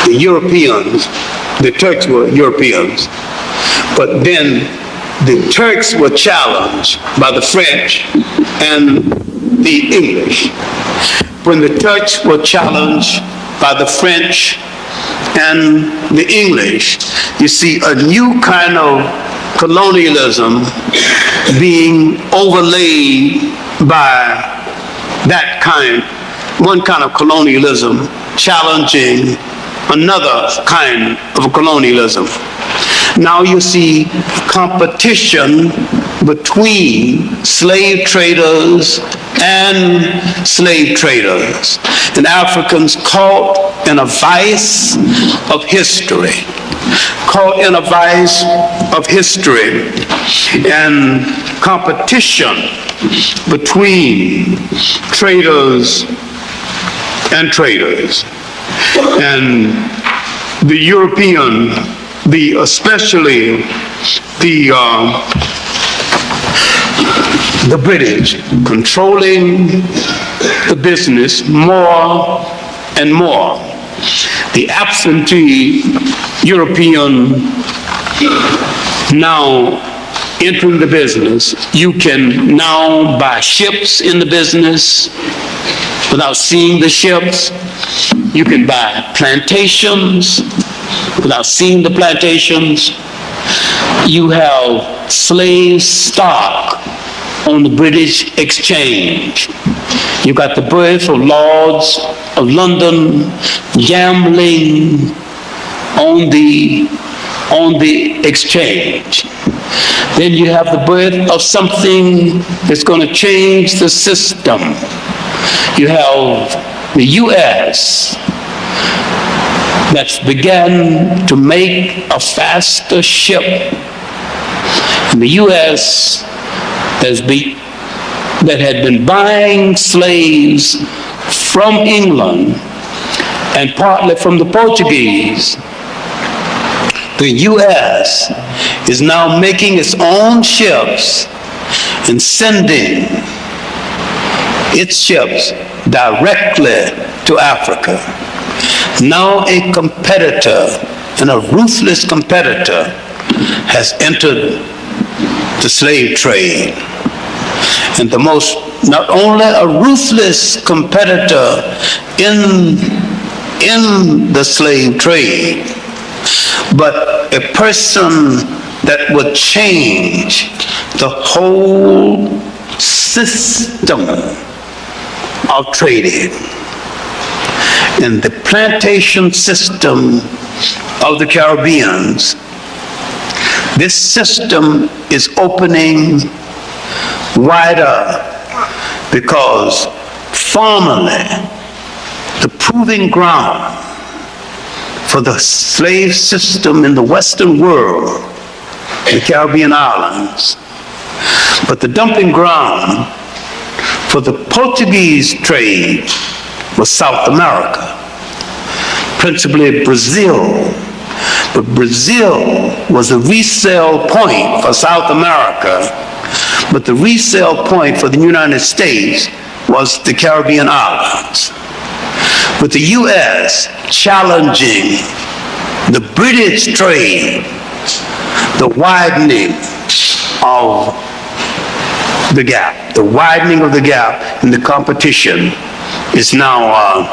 the Europeans, the Turks were Europeans, but then the Turks were challenged by the French and the English. When the Turks were challenged by the French and the English, you see a new kind of colonialism being overlaid by that one kind of colonialism challenging another kind of colonialism. Now you see competition between slave traders and slave traders, and Africans caught in a vice of history, and competition between traders and traders. And the European, especially the British, controlling the business more and more. The absentee European now entering the business. You can now buy ships in the business without seeing the ships. You can buy plantations without seeing the plantations. You have slave stock on the British exchange. You got the birth of Lords of London gambling on the exchange. Then you have the birth of something that's going to change the system. You have the U.S. that's began to make a faster ship. And the U.S. that had been buying slaves from England and partly from the Portuguese The U.S. is now making its own ships and sending its ships directly to Africa. Now a competitor, and a ruthless competitor, has entered the slave trade. And not only a ruthless competitor in the slave trade, but a person that would change the whole system of trading. In the plantation system of the Caribbeans, this system is opening wider because formerly the proving ground for the slave system in the Western world, the Caribbean islands, but the dumping ground for the Portuguese trade was South America, principally Brazil. But Brazil was a resale point for South America, but the resale point for the United States was the Caribbean islands. With the U.S. challenging the British trade, the widening of the gap, in the competition is now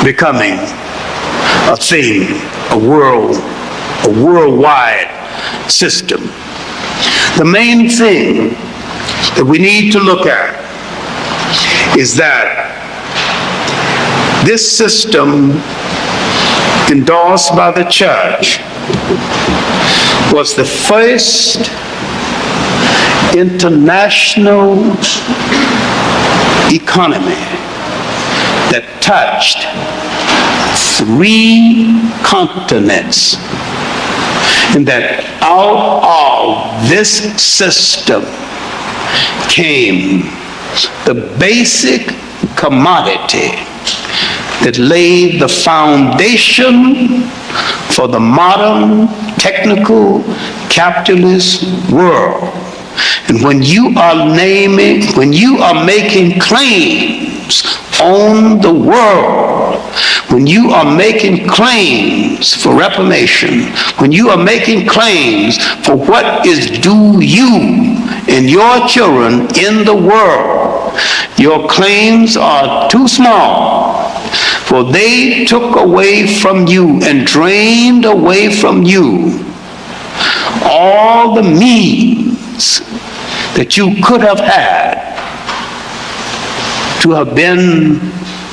becoming a thing, a worldwide system. The main thing that we need to look at is that this system, endorsed by the church, was the first international economy that touched 3 continents, and that out of this system came the basic commodity that laid the foundation for the modern technical capitalist world. And when you are making claims on the world, when you are making claims for reformation, when you are making claims for what is due you and your children in the world, your claims are too small, for they took away from you and drained away from you all the means that you could have had to have been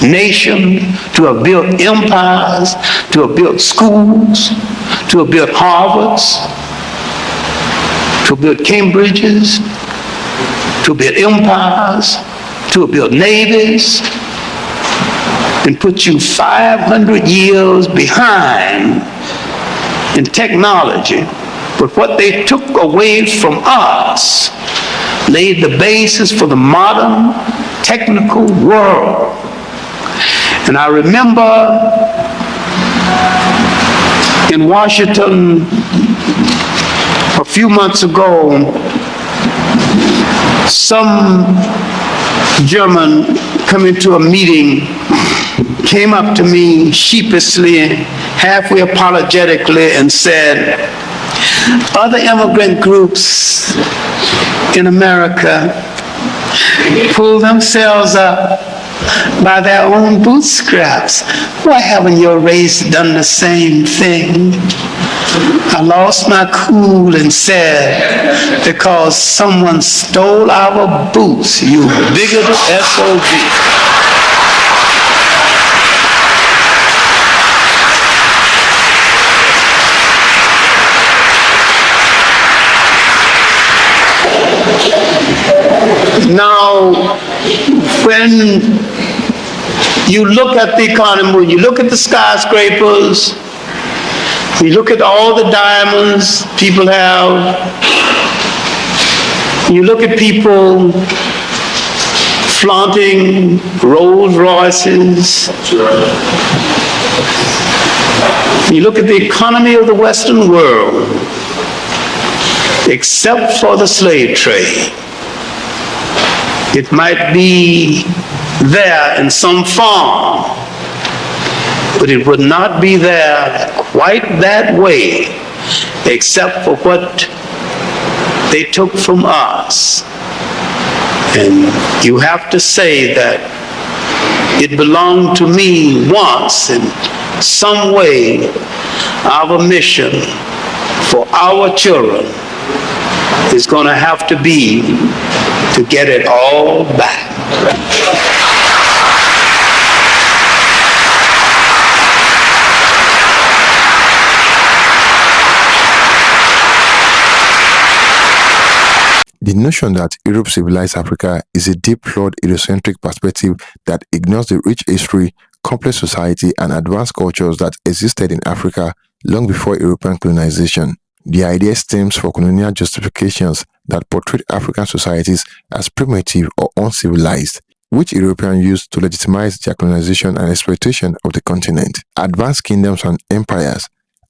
nation, to have built empires, to have built schools, to have built Harvards, to have built Cambridges, to have built empires, to have built navies, and put you 500 years behind in technology. But what they took away from us laid the basis for the modern technical world. And I remember in Washington a few months ago, some German coming to a meeting came up to me sheepishly, halfway apologetically, and said, other immigrant groups in America pull themselves up by their own bootstraps. Why haven't your race done the same thing? I lost my cool and said, because someone stole our boots, you bigoted SOB. Now, when you look at the economy, when you look at the skyscrapers, you look at all the diamonds people have, you look at people flaunting Rolls Royces, You look at the economy of the Western world, except for the slave trade, it might be there in some form, but it would not be there quite that way, except for what they took from us. And you have to say that it belonged to me once in some way. Our mission for our children is going to have to be to get it all back. The notion that Europe civilized Africa is a deep, flawed, Eurocentric perspective that ignores the rich history, complex society, and advanced cultures that existed in Africa long before European colonization. The idea stems from colonial justifications that portrayed African societies as primitive or uncivilized, which Europeans used to legitimize their colonization and exploitation of the continent. Advanced kingdoms and empires.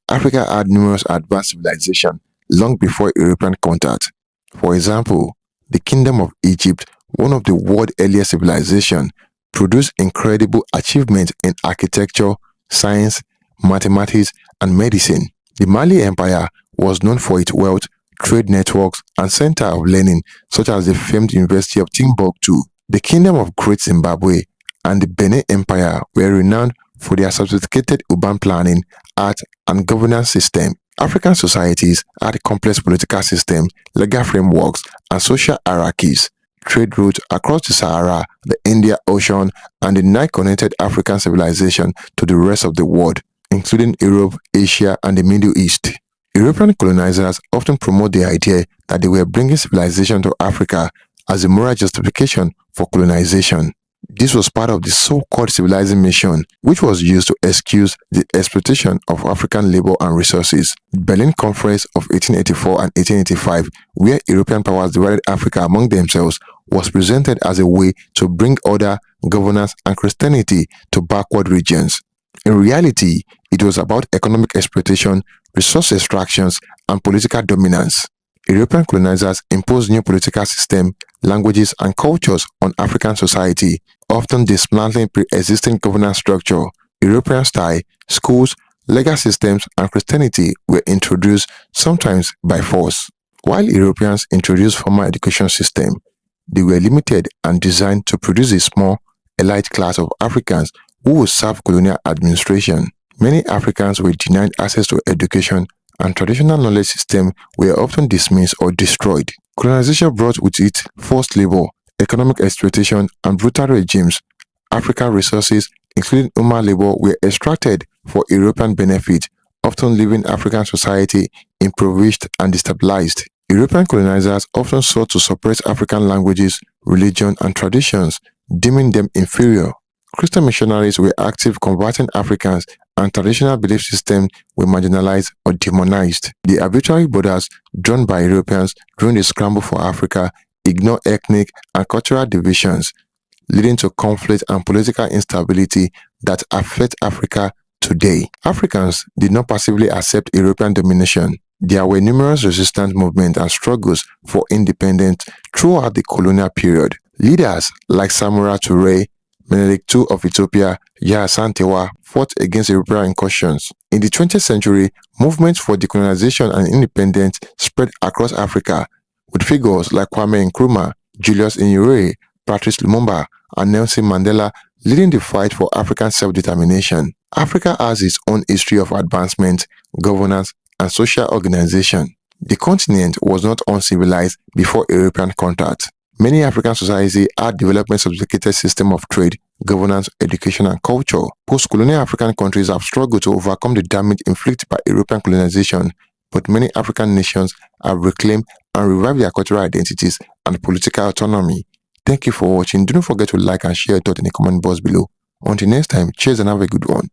Africa had numerous advanced civilizations long before European contact. For example, the Kingdom of Egypt, one of the world's earliest civilizations, produced incredible achievements in architecture, science, mathematics, and medicine. The Mali Empire was known for its wealth, trade networks, and center of learning, such as the famed University of Timbuktu. The Kingdom of Great Zimbabwe and the Benin Empire were renowned for their sophisticated urban planning, art, and governance system. African societies had a complex political system, legal frameworks, and social hierarchies. Trade routes across the Sahara, the Indian Ocean, and the Nile connected African civilization to the rest of the world, including Europe, Asia, and the Middle East. European colonizers often promote the idea that they were bringing civilization to Africa as a moral justification for colonization. This was part of the so-called civilizing mission, which was used to excuse the exploitation of African labor and resources. The Berlin Conference of 1884 and 1885, where European powers divided Africa among themselves, was presented as a way to bring order, governance, and Christianity to backward regions. In reality, it was about economic exploitation, resource extractions, and political dominance. European colonizers imposed new political systems, languages, and cultures on African society, often dismantling pre-existing governance structure. European-style schools, legal systems, and Christianity were introduced, sometimes by force. While Europeans introduced formal education systems, they were limited and designed to produce a small, elite class of Africans who would serve colonial administration. Many Africans were denied access to education, and traditional knowledge systems were often dismissed or destroyed. Colonization brought with it forced labor, economic exploitation, and brutal regimes. African resources, including human labor, were extracted for European benefit, often leaving African society impoverished and destabilized. European colonizers often sought to suppress African languages, religion, and traditions, deeming them inferior. Christian missionaries were active converting Africans, and traditional belief systems were marginalized or demonized. The arbitrary borders drawn by Europeans during the scramble for Africa ignored ethnic and cultural divisions, leading to conflict and political instability that affect Africa today. Africans did not passively accept European domination. There were numerous resistance movements and struggles for independence throughout the colonial period. Leaders like Samora Touré, Menelik II of Ethiopia, Yahya Santewa fought against European incursions. In the 20th century, movements for decolonization and independence spread across Africa, with figures like Kwame Nkrumah, Julius Nyerere, Patrice Lumumba, and Nelson Mandela leading the fight for African self-determination. Africa has its own history of advancement, governance, and social organization. The continent was not uncivilized before European contact. Many African societies had developed a sophisticated system of trade, governance, education, and culture. Post-colonial African countries have struggled to overcome the damage inflicted by European colonization, but many African nations have reclaimed and revived their cultural identities and political autonomy. Thank you for watching. Do not forget to like and share your thoughts in the comment box below. Until next time, cheers and have a good one.